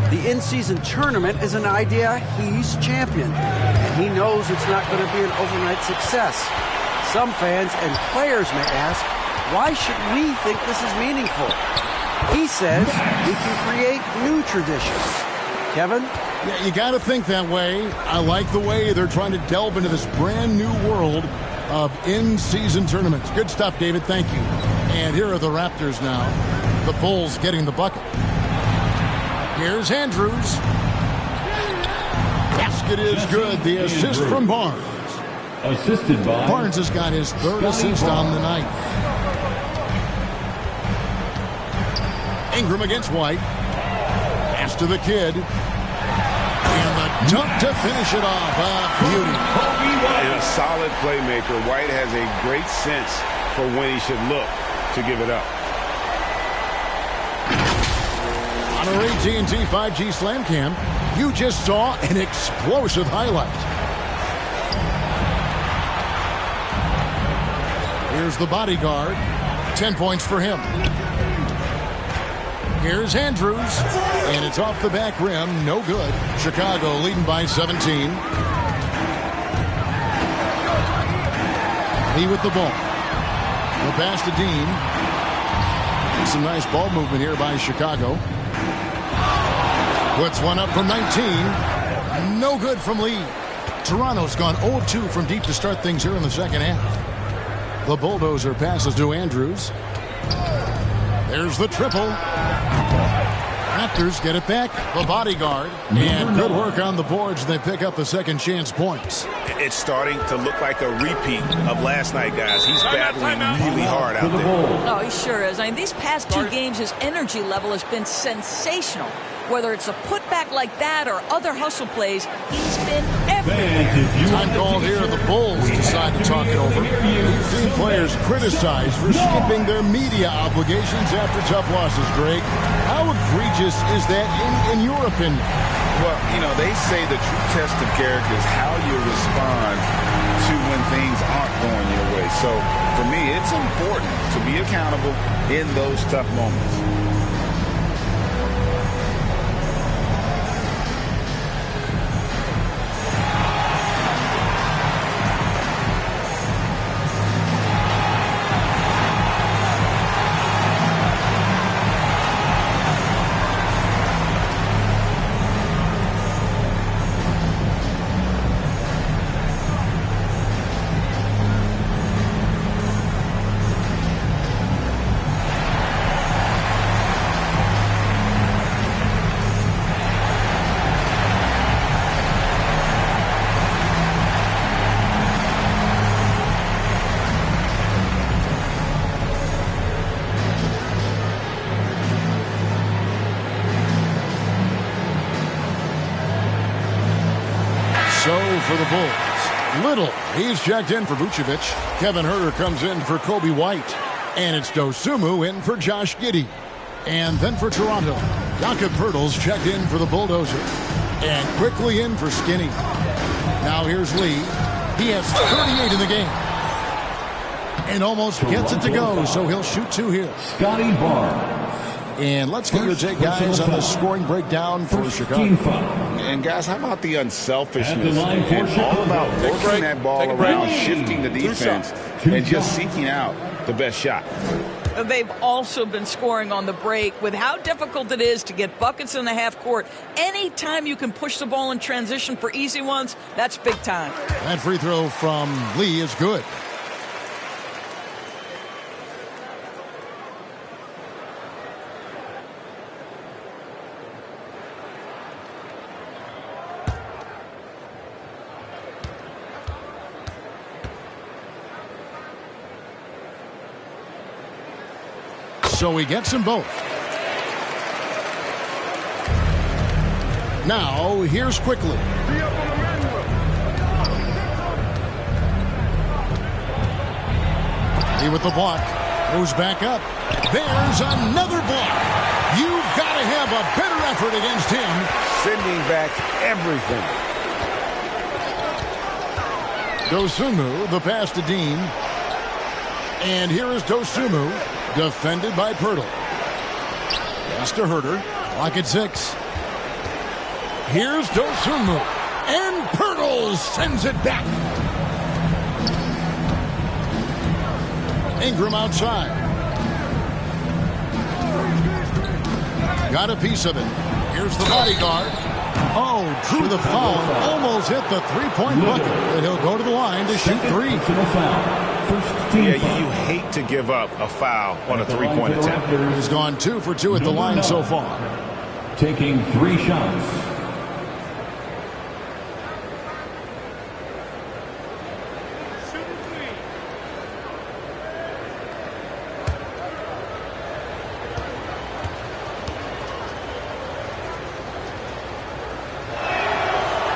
The in-season tournament is an idea he's championed, and he knows it's not going to be an overnight success. Some fans and players may ask, why should we think this is meaningful? He says we can create new traditions. Kevin? Yeah, you got to think that way. I like the way they're trying to delve into this brand new world of in-season tournaments. Good stuff, David. Thank you. And here are the Raptors now. The Bulls getting the bucket. Here's Andrews. Basket is good. The assist from Barnes. Assisted by Barnes has got his third assist on the night. Ingram against White. Pass to the kid. And the dunk to finish it off. Beauty. And a solid playmaker. White has a great sense for when he should look to give it up. On our AT&T 5G Slam Cam, you just saw an explosive highlight. Here's the bodyguard. 10 points for him. Here's Andrews. And it's off the back rim. No good. Chicago leading by 17. Lee with the ball. The pass to Dean. Some nice ball movement here by Chicago. Puts one up from 19. No good from Lee. Toronto's gone 0-2 from deep to start things here in the second half. The bulldozer passes to Andrews. There's the triple. Raptors get it back. The bodyguard. And good work on the boards. They pick up the second chance points. It's starting to look like a repeat of last night, guys. He's battling really hard out there. Oh, he sure is. I mean, these past two games, his energy level has been sensational. Whether it's a putback like that or other hustle plays, he's been everywhere. Time called here. The Bulls decide to talk it over. We've seen players criticized for skipping their media obligations after tough losses, Greg. How egregious is that in your opinion? Well, you know, they say the true test of character is how you respond to when things aren't going your way. So, for me, it's important to be accountable in those tough moments. For the Bulls. Little, he's checked in for Vucevic. Kevin Huerter comes in for Kobe White. And it's Dosunmu in for Josh Giddey. And then for Toronto, Jakob Poeltl's checked in for the Bulldozer. And quickly in for Skinny. Now here's Lee. He has 38 in the game. And almost gets it to go, so he'll shoot two here. Scotty Barnes. And let's get your take, guys, on the scoring breakdown for Chicago. And, guys, how about the unselfishness and all about working that ball around, shifting the defense, and just seeking out the best shot? They've also been scoring on the break with how difficult it is to get buckets in the half court. Anytime you can push the ball in transition for easy ones, that's big time. That free throw from Lee is good. So he gets them both. Now, here's quickly. He with the block. Goes back up. There's another block. You've got to have a better effort against him. Sending back everything. Dosunmu, the pass to Dean. And here is Dosunmu, defended by Pirtle. Pass to Herter. Clock at 6. Here's Dosunmu. And Pirtle sends it back. Ingram outside. Got a piece of it. Here's the bodyguard. Oh, drew the foul and almost hit the three-point bucket. But he'll go to the line to shoot 3. Yeah, you hate to give up a foul on a three-point attempt. He's gone 2 for 2 at the line so far. Taking 3 shots.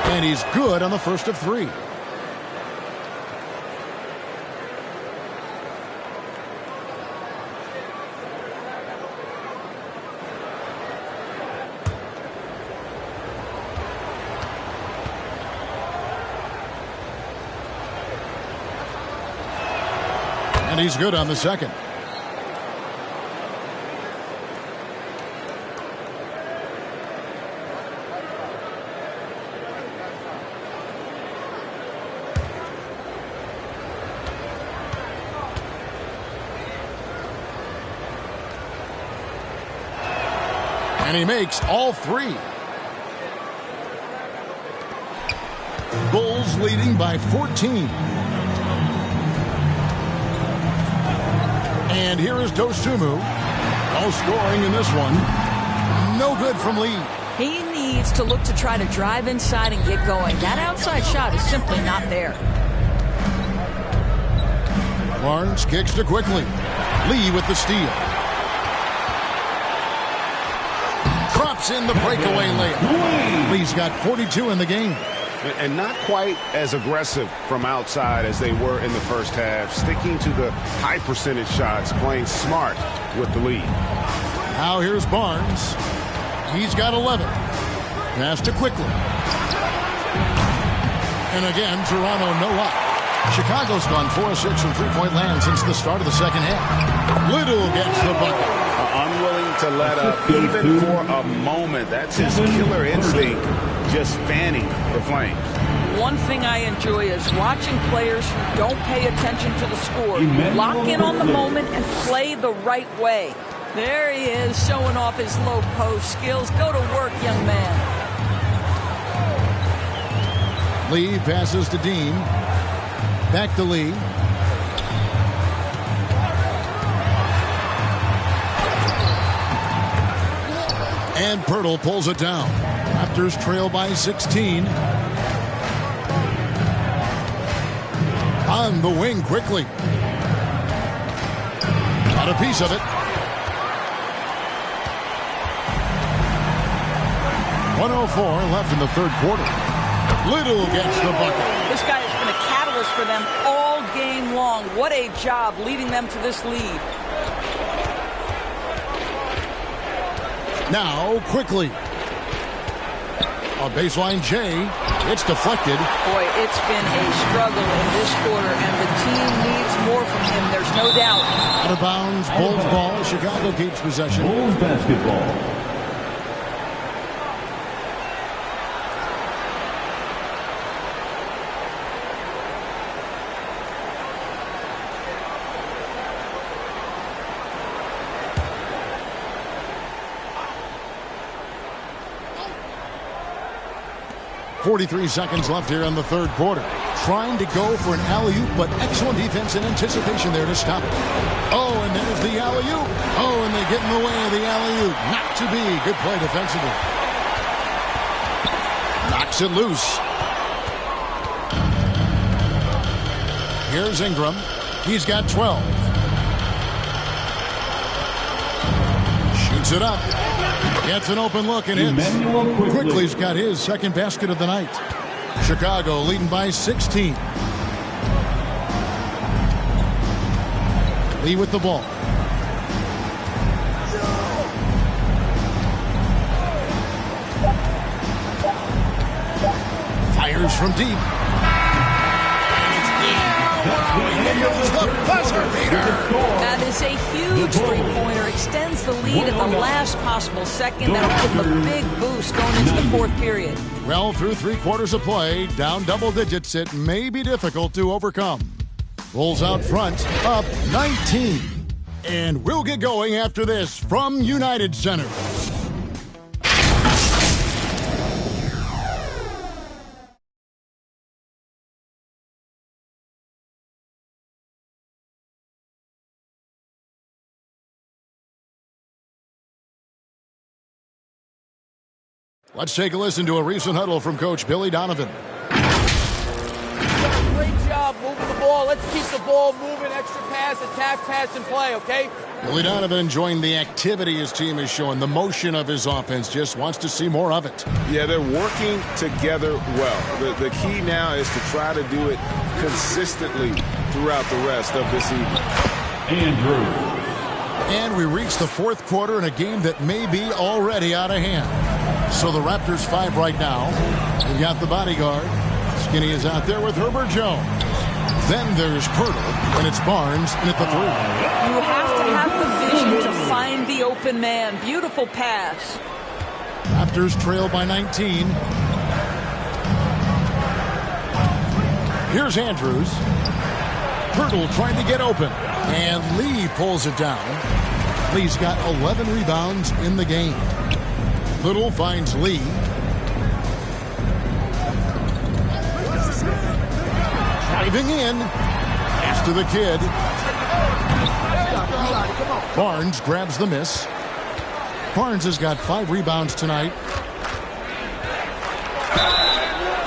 And he's good on the first of 3. And he's good on the second. And he makes all 3. Bulls leading by 14. And here is Dosunmu. No scoring in this one. No good from Lee. He needs to look to try to drive inside and get going. That outside shot is simply not there. Barnes kicks to quickly. Lee with the steal. Drops in the breakaway layup. Lee's got 42 in the game. And not quite as aggressive from outside as they were in the first half. Sticking to the high percentage shots, playing smart with the lead. Now here's Barnes. He's got 11. Pass to quickly. And again, Toronto no luck. Chicago's gone 4 of 6 from three-point land since the start of the second half. Little gets the bucket. Unwilling to let up even for a moment. That's his killer instinct, just fanning the flames. One thing I enjoy is watching players who don't pay attention to the score lock in on the moment and play the right way. There he is, showing off his low post skills. Go to work, young man. Lee passes to Dean. Back to Lee. And Pirtle pulls it down. Raptors trail by 16. On the wing quickly. Got a piece of it. 104 left in the third quarter. Little gets the bucket. This guy has been a catalyst for them all game long. What a job leading them to this lead. Now, quickly. On baseline, Jay. It's deflected. Boy, it's been a struggle in this quarter, and the team needs more from him. There's no doubt. Out of bounds, Bulls ball. Chicago keeps possession. Bulls basketball. .43 seconds left here in the third quarter. Trying to go for an alley-oop, but excellent defense and anticipation there to stop it. Oh, and there's the alley-oop. Oh, and they get in the way of the alley-oop. Not to be. Good play defensively. Knocks it loose. Here's Ingram. He's got 12. Shoots it up. Gets an open look and hits. Quickly's got his second basket of the night. Chicago leading by 16. Lee with the ball. Fires from deep. goes the buzzer beater. That is a huge three-pointer. Extends the lead at the last possible second. That'll give them a big boost going into the fourth period. Well, through 3 quarters of play, down double digits, it may be difficult to overcome. Bulls out front, up 19. And we'll get going after this from United Center. Let's take a listen to a recent huddle from Coach Billy Donovan. Great job moving the ball. Let's keep the ball moving. Extra pass, attack, pass, and play, okay? Billy Donovan enjoying the activity his team is showing, the motion of his offense, just wants to see more of it. Yeah, they're working together well. The key now is to try to do it consistently throughout the rest of this evening. And we reach the fourth quarter in a game that may be already out of hand. So the Raptors 5 right now. They've got the bodyguard. Skinny is out there with Herbert Jones. Then there's Pirtle, and it's Barnes in at the 3. You have to have the vision to find the open man. Beautiful pass. Raptors trail by 19. Here's Andrews. Pirtle trying to get open. And Lee pulls it down. Lee's got 11 rebounds in the game. Little finds Lee. Driving in. Pass to the kid. Barnes grabs the miss. Barnes has got 5 rebounds tonight.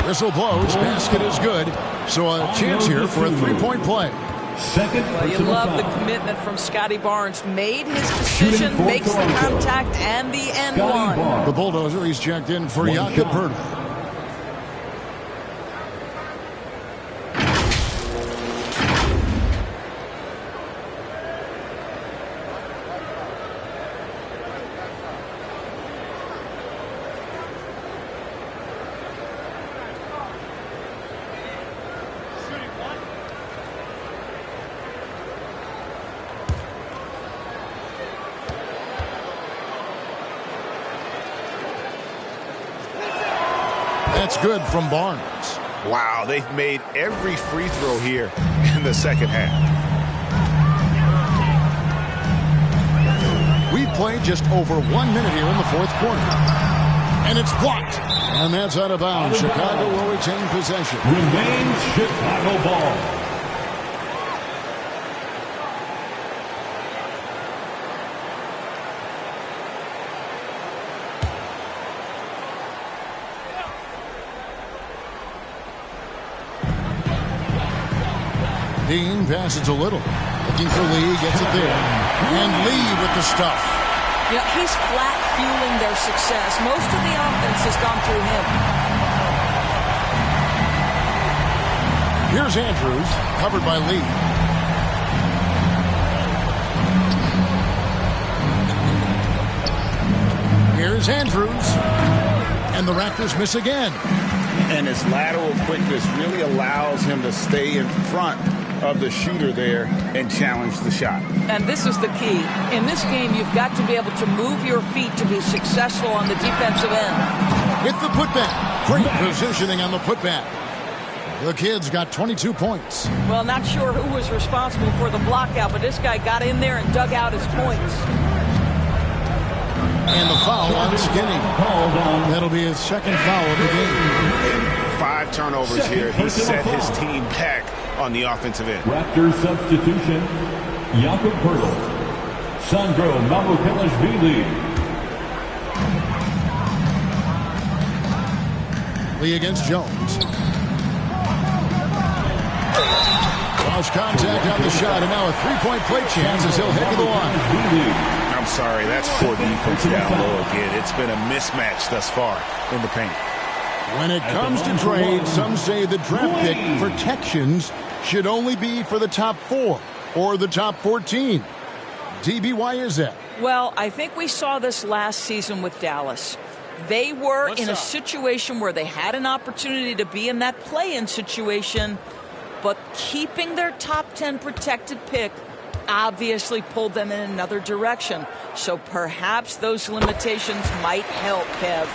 Whistle blows. Basket is good. So a chance here for a 3-point play. Well, you love the commitment from Scotty Barnes. Made his decision, makes the contact, and the end one. The bulldozer, he's checked in for Jakob Pirtle. That's good from Barnes. Wow, they've made every free throw here in the second half. We played just over 1 minute here in the fourth quarter. And it's blocked. And that's out of bounds. Chicago will retain possession. Remains Chicago ball. Dean passes a little. Looking for Lee, gets it there. And Lee with the stuff. Yeah, he's flat fueling their success. Most of the offense has gone through him. Here's Andrews, covered by Lee. Here's Andrews. And the Raptors miss again. And his lateral quickness really allows him to stay in front of the shooter there and challenge the shot. And this is the key. In this game, you've got to be able to move your feet to be successful on the defensive end. With the putback. Great positioning on the putback. The kid's got 22 points. Well, not sure who was responsible for the blockout, but this guy got in there and dug out his points. And the foul on Skinny. That'll be his second foul of the game. 5 turnovers here. He set his team back on the offensive end. Raptors substitution, Jakob Pirtle, Sandro Mamukelashvili. Lee against Jones. Lost contact on the shot, and now a 3-point play chance as he'll head to the line. I'm sorry, that's poor defense down low again. It's been a mismatch thus far in the paint. When it comes to trades, some say the draft pick protections should only be for the top 4 or the top 14. DB, why is that? Well, I think we saw this last season with Dallas. They were in a situation where they had an opportunity to be in that play-in situation, but keeping their top 10 protected pick obviously pulled them in another direction. So perhaps those limitations might help, Kev.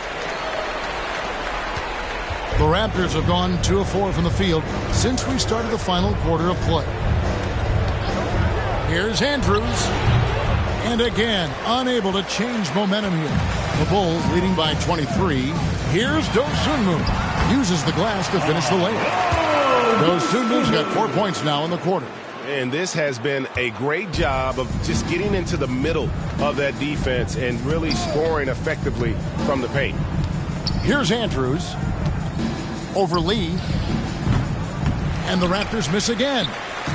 The Raptors have gone 2 of 4 from the field since we started the final quarter of play. Here's Andrews. And again, unable to change momentum here. The Bulls leading by 23. Here's Dosunmu. Uses the glass to finish the layup. Dosunmu's got 4 points now in the quarter. And this has been a great job of just getting into the middle of that defense and really scoring effectively from the paint. Here's Andrews. Over Lee. And the Raptors miss again.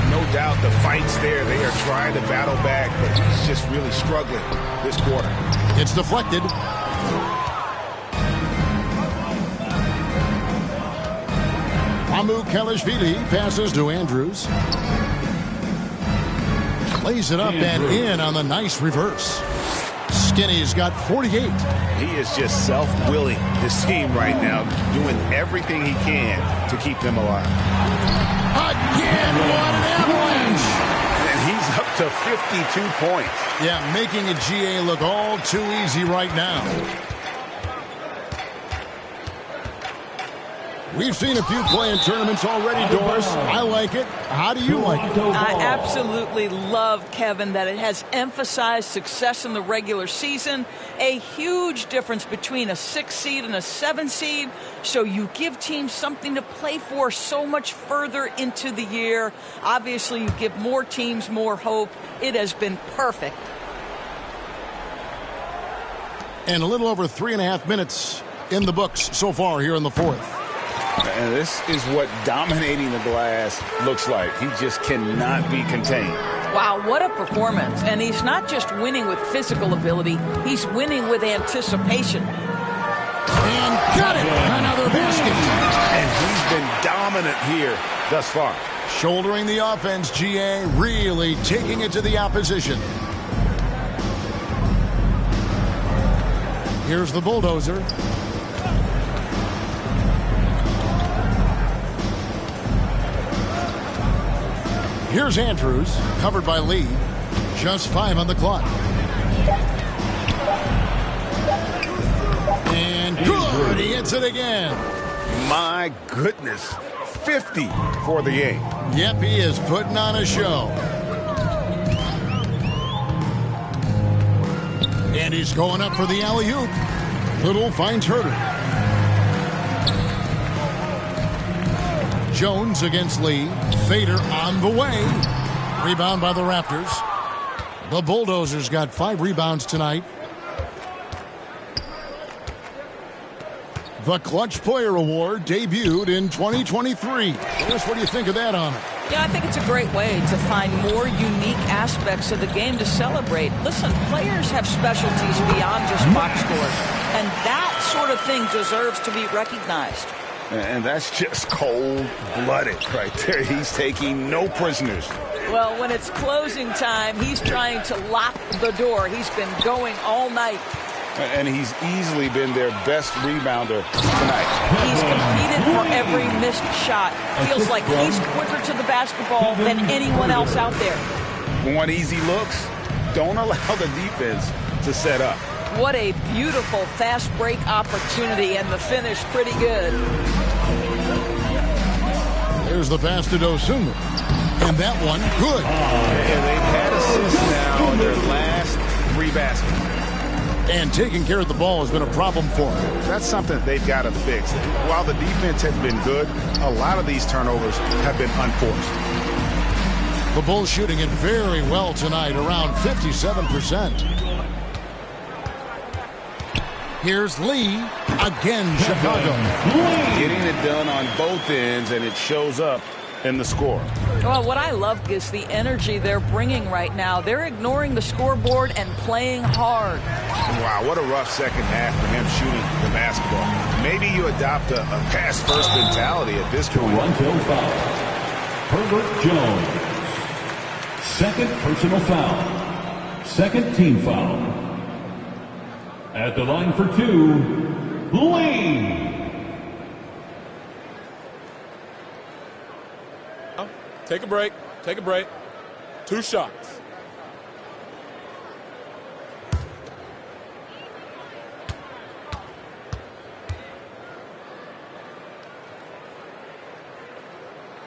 No doubt the fight's there. They are trying to battle back, but he's just really struggling this quarter. It's deflected. Amu Kelishvili passes to Andrews. Lays it up and in on the nice reverse. Skinny's got 48. He is just self-willing, this team right now, doing everything he can to keep them alive. Again, what an avalanche! And he's up to 52 points. Yeah, making a GA look all too easy right now. We've seen a few play-in tournaments already, Doris. I like it. How do you like it? I absolutely love, Kevin, that it has emphasized success in the regular season. A huge difference between a 6 seed and a 7 seed. So you give teams something to play for so much further into the year. Obviously, you give more teams more hope. It has been perfect. And a little over 3.5 minutes in the books so far here in the fourth. And this is what dominating the glass looks like. He just cannot be contained. Wow, what a performance. And he's not just winning with physical ability, he's winning with anticipation. And got it! Another basket! And he's been dominant here thus far. Shouldering the offense, GA, really taking it to the opposition. Here's the bulldozer. Here's Andrews, covered by Lee. Just 5 on the clock. And good, he hits it again. My goodness, 50 for the game. Yep, he is putting on a show. And he's going up for the alley-oop. Little finds Herter. Jones against Lee. Fader on the way. Rebound by the Raptors. The Bulldozers got 5 rebounds tonight. The Clutch Player Award debuted in 2023. Chris, what do you think of that honor? Yeah, I think it's a great way to find more unique aspects of the game to celebrate. Listen, players have specialties beyond just box scores, and that sort of thing deserves to be recognized. And that's just cold-blooded right there. He's taking no prisoners. Well, when it's closing time, he's trying to lock the door. He's been going all night. And he's easily been their best rebounder tonight. He's competed for every missed shot. Feels like he's quicker to the basketball than anyone else out there. Want easy looks? Don't allow the defense to set up. What a beautiful fast break opportunity, and the finish pretty good. There's the pass to Dosunmu. And that one, good. And they've had assists now in their last 3 baskets. And taking care of the ball has been a problem for them. That's something they've got to fix. While the defense has been good, a lot of these turnovers have been unforced. The Bulls shooting it very well tonight, around 57%. Here's Lee, again Chicago. Getting it done on both ends, and it shows up in the score. Well, what I love is the energy they're bringing right now. They're ignoring the scoreboard and playing hard. Wow, what a rough second half for him shooting the basketball. Maybe you adopt a pass-first mentality at this point. Toronto foul. Herbert Jones. Second personal foul. Second team foul. At the line for 2, Lee. Take a break. Take a break. 2 shots.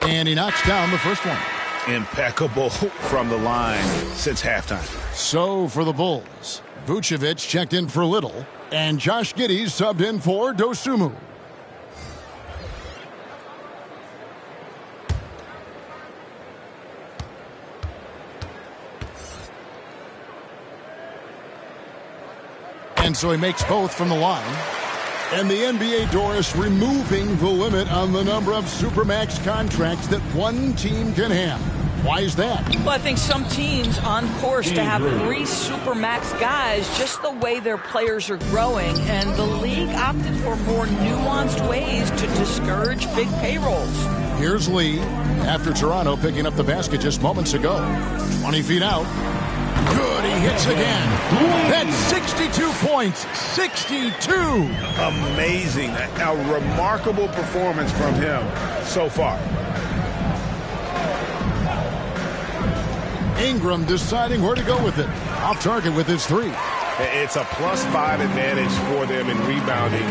And he knocks down the first one. Impeccable from the line since halftime. So for the Bulls, Vucevic checked in for Little, and Josh Giddey subbed in for Dosunmu. And so he makes both from the line. And the NBA, Doris, removing the limit on the number of Supermax contracts that one team can have. Why is that? Well, I think some teams on course to have 3 Supermax guys, just the way their players are growing, and the league opted for more nuanced ways to discourage big payrolls. Here's Lee after Toronto picking up the basket just moments ago. 20 feet out. Good, he hits again. That's 62 points. 62. Amazing. A remarkable performance from him so far. Ingram deciding where to go with it. Off target with his 3. It's a +5 advantage for them in rebounding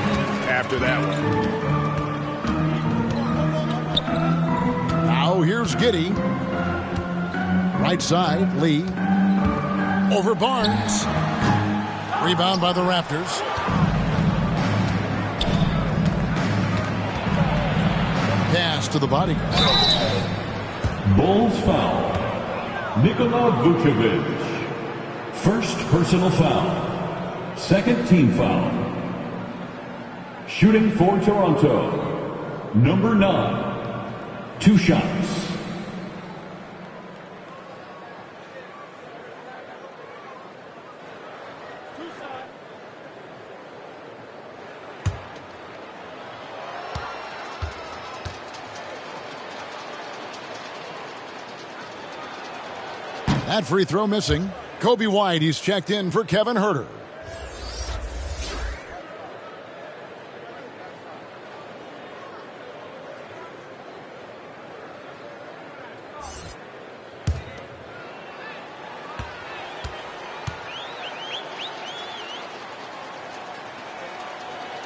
after that one. Now here's Giddey. Right side, Lee. Over Barnes. Rebound by the Raptors. Pass to the body. Bulls foul. Nikola Vucevic. First personal foul. Second team foul. Shooting for Toronto. Number 9. 2 shots. That free throw missing. Kobe White, he's checked in for Kevin Huerter.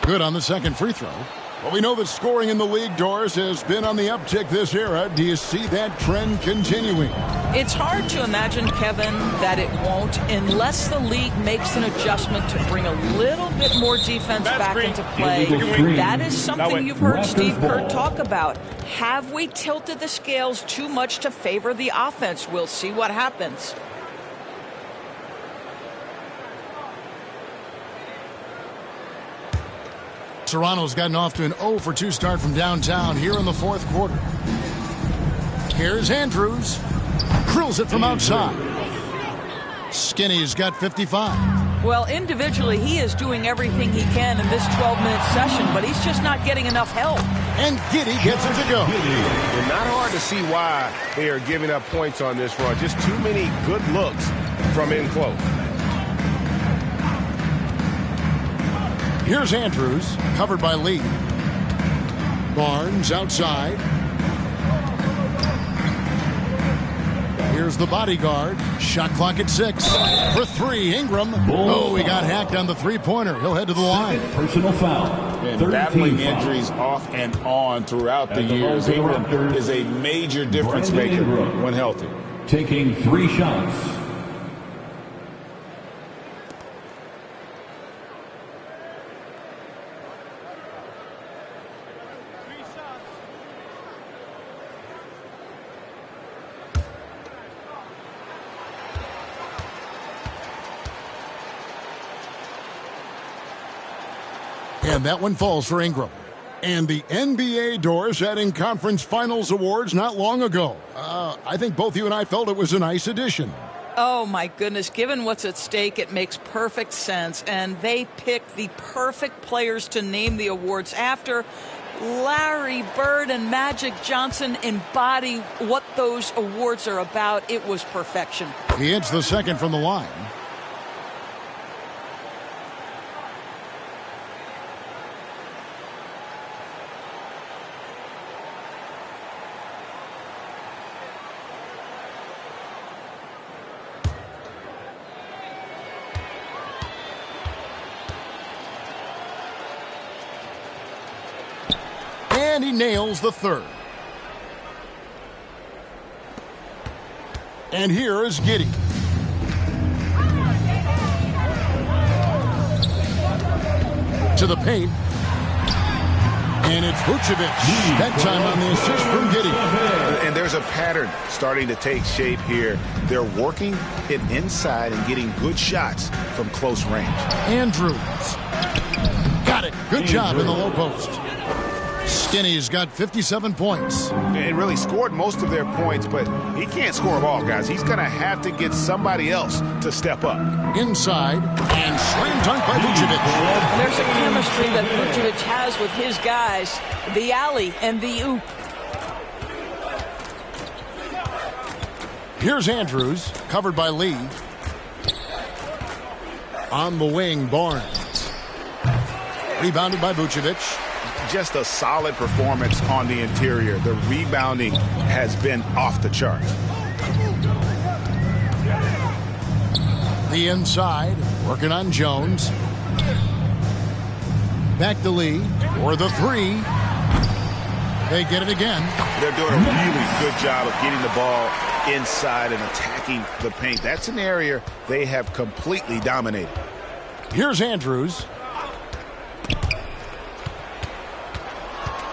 Good on the second free throw. Well, we know that scoring in the league, Doris, has been on the uptick this era. Do you see that trend continuing? It's hard to imagine, Kevin, that it won't unless the league makes an adjustment to bring a little bit more defense back into play. That is something you've heard Steve Kerr talk about. Have we tilted the scales too much to favor the offense? We'll see what happens. Toronto's gotten off to an 0-for-2 start from downtown here in the fourth quarter. Here's Andrews. Drills it from outside. Skinny's got 55. Well, individually, he is doing everything he can in this 12-minute session, but he's just not getting enough help. And Giddey gets it to go. It's not hard to see why they are giving up points on this run. Just too many good looks from in close. Here's Andrews, covered by Lee. Barnes outside. Here's the bodyguard. Shot clock at 6. For 3, Ingram. Oh, he got hacked on the three-pointer. He'll head to the line. Personal foul. And battling injuries off and on throughout the years. Ingram is a major difference maker when healthy. Taking 3 shots. And that one falls for Ingram. And the NBA, Doris, had in conference finals awards not long ago. I think both you and I felt it was a nice addition. Oh, my goodness. Given what's at stake, it makes perfect sense. And they picked the perfect players to name the awards after. Larry Bird and Magic Johnson embody what those awards are about. It was perfection. He hits the second from the line. And he nails the third. And here is Giddey. To the paint. And it's Vucevic. That time on the assist from Giddey. And there's a pattern starting to take shape here. They're working it inside and getting good shots from close range. Andrews. Got it. Good job in the low post. Skinny's got 57 points. And really scored most of their points, but he can't score them all, guys. He's going to have to get somebody else to step up. Inside, and slam dunk by Vucevic. There's a chemistry that Vucevic has with his guys, the alley and the oop. Here's Andrews, covered by Lee. On the wing, Barnes. Rebounded by Vucevic. Just a solid performance on the interior. The rebounding has been off the charts. The inside, working on Jones. Back to Lee for the three. They get it again. They're doing a really good job of getting the ball inside and attacking the paint. That's an area they have completely dominated. Here's Andrews.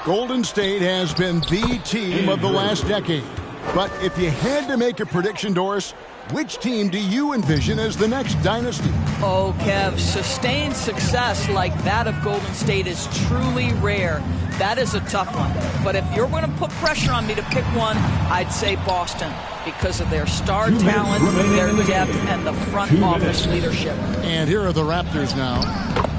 Golden State has been the team of the last decade. But if you had to make a prediction, Doris, which team do you envision as the next dynasty? Oh, Kev, sustained success like that of Golden State is truly rare. That is a tough one. But if you're going to put pressure on me to pick one, I'd say Boston because of their star talent, their depth, and the front office leadership. And here are the Raptors now.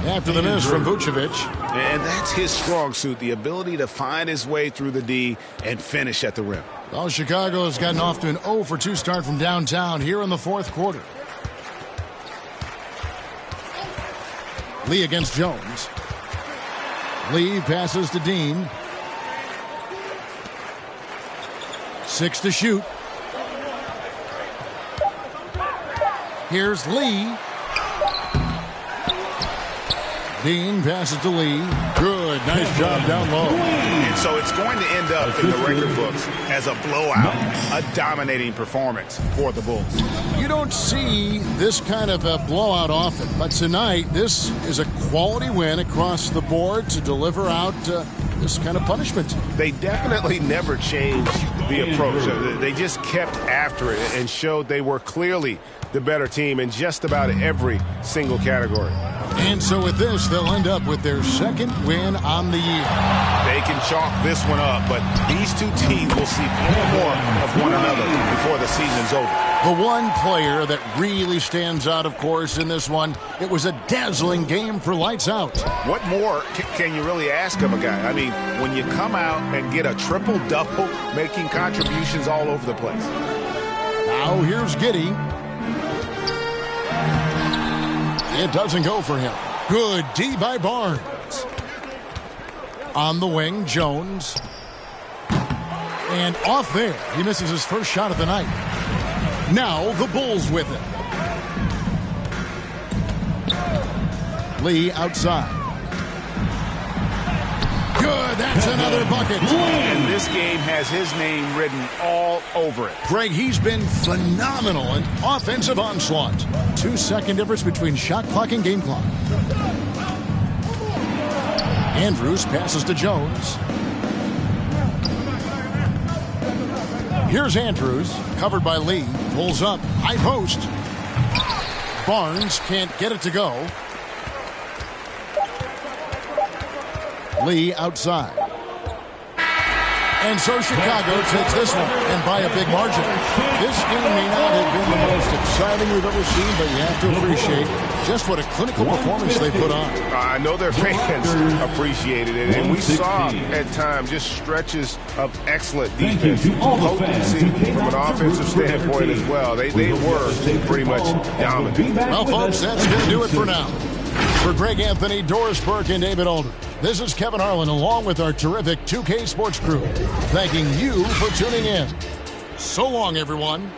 After the miss from Vucevic. And that's his strong suit, the ability to find his way through the D and finish at the rim. Well, Chicago has gotten off to an 0-for-2 start from downtown here in the fourth quarter. Lee against Jones. Lee passes to Dean. 6 to shoot. Here's Lee. Dean passes to Lee. Good. Nice job down low. And so it's going to end up in the record books as a blowout, a dominating performance for the Bulls. You don't see this kind of a blowout often, but tonight this is a quality win across the board to deliver out this kind of punishment. They definitely never changed the approach. They just kept after it and showed they were clearly the better team in just about every single category. And so with this, they'll end up with their second win on the year. They can chalk this one up, but these two teams will see more of one another before the season's over. The one player that really stands out, of course, in this one, it was a dazzling game for lights out. What more can you really ask of a guy? I mean, when you come out and get a triple-double, making contributions all over the place. Now here's Giddey. It doesn't go for him. Good D by Barnes. On the wing, Jones. And off there. He misses his first shot of the night. Now the Bulls with it. Lee outside. Good. That's another bucket. And this game has his name written all over it. Greg, he's been phenomenal in offensive onslaught. 2-second difference between shot clock and game clock. Andrews passes to Jones. Here's Andrews, covered by Lee. Pulls up, high post. Barnes can't get it to go. Lee outside. And so Chicago takes this one, and by a big margin. This game may not have been the most exciting we've ever seen, but you have to appreciate just what a clinical performance they put on. I know their fans appreciated it, and we saw at times just stretches of excellent defense, potency from an offensive standpoint as well. They were pretty much dominant. Well, folks, that's going to do it for now. For Greg Anthony, Doris Burke, and David Aldridge, this is Kevin Harlan along with our terrific 2K Sports crew, thanking you for tuning in. So long, everyone.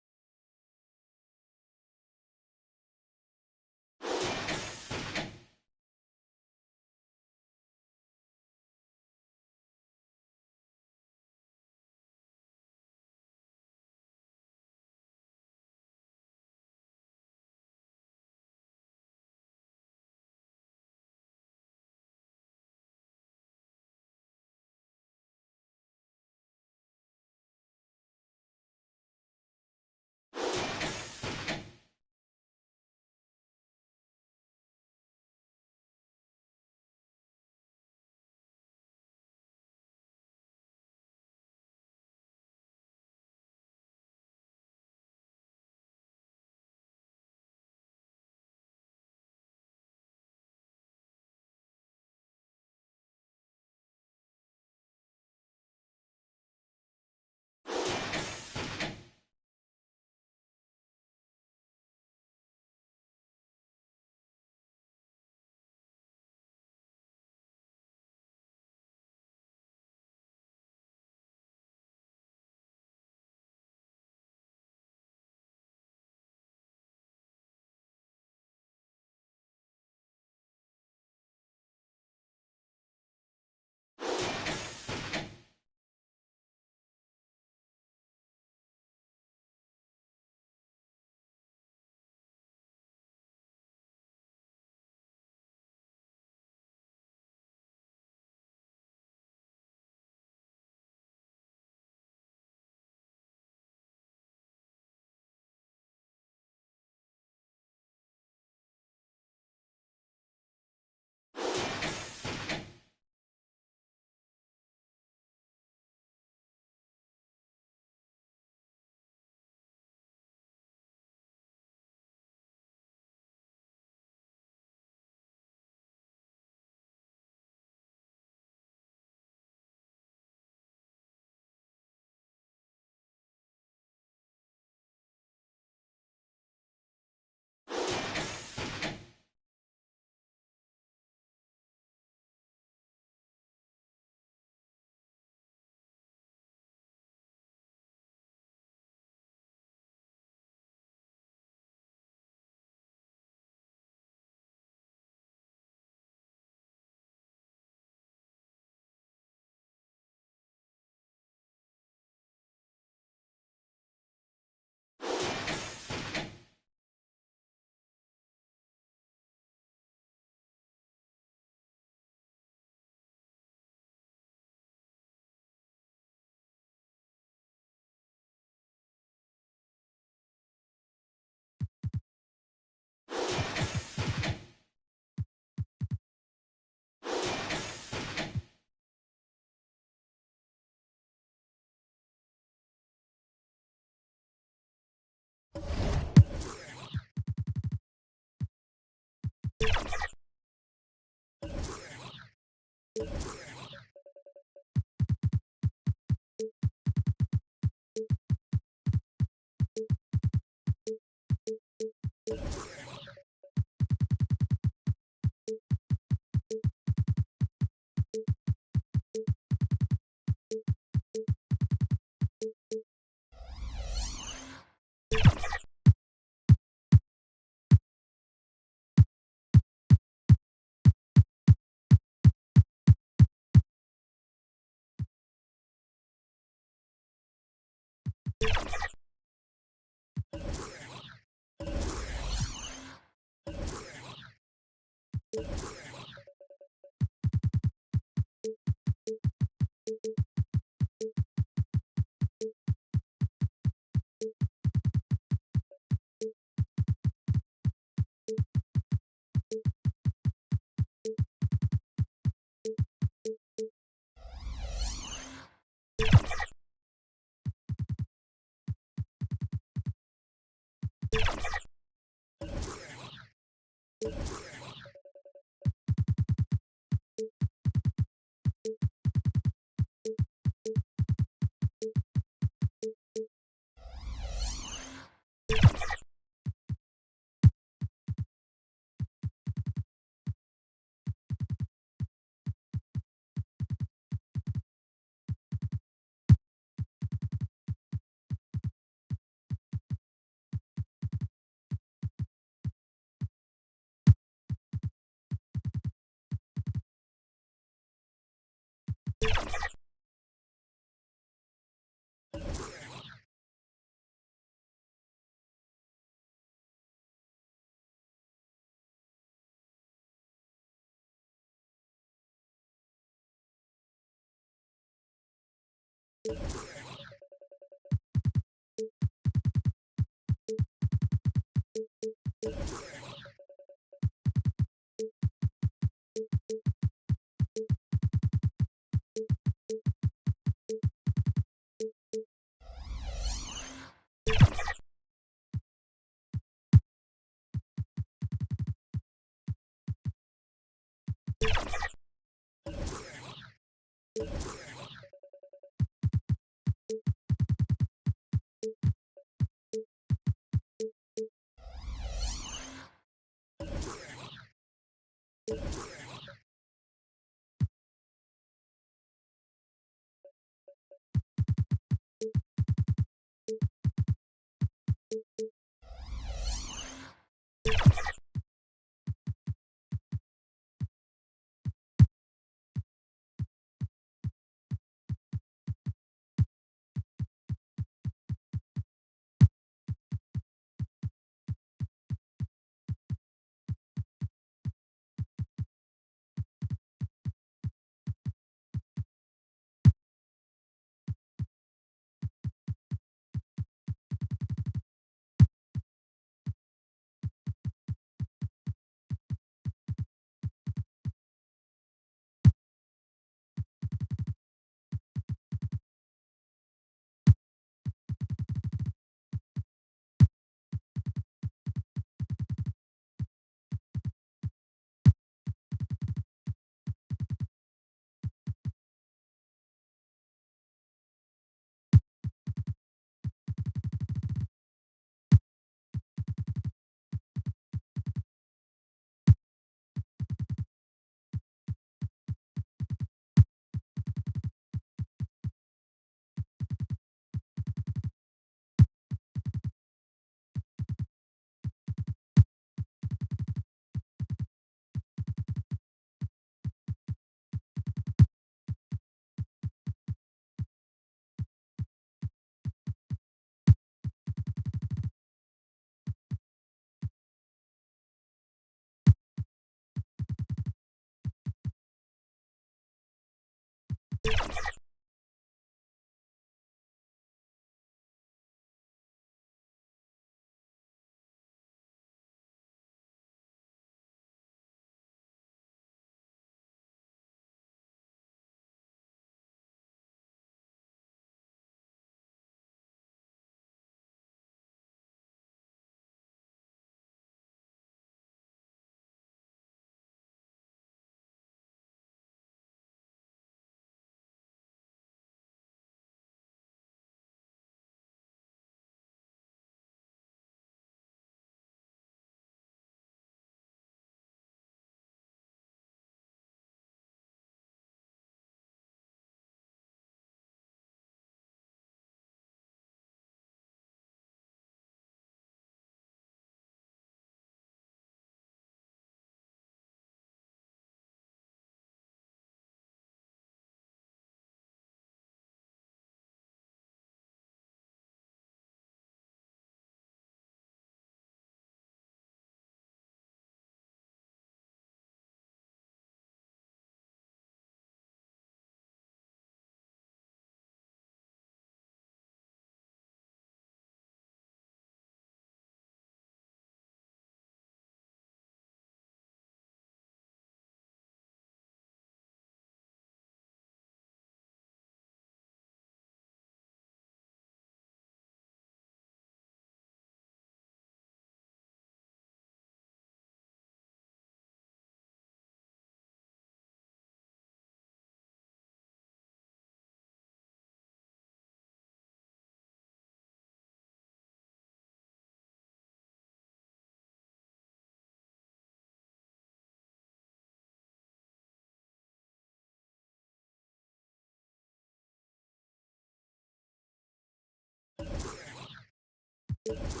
you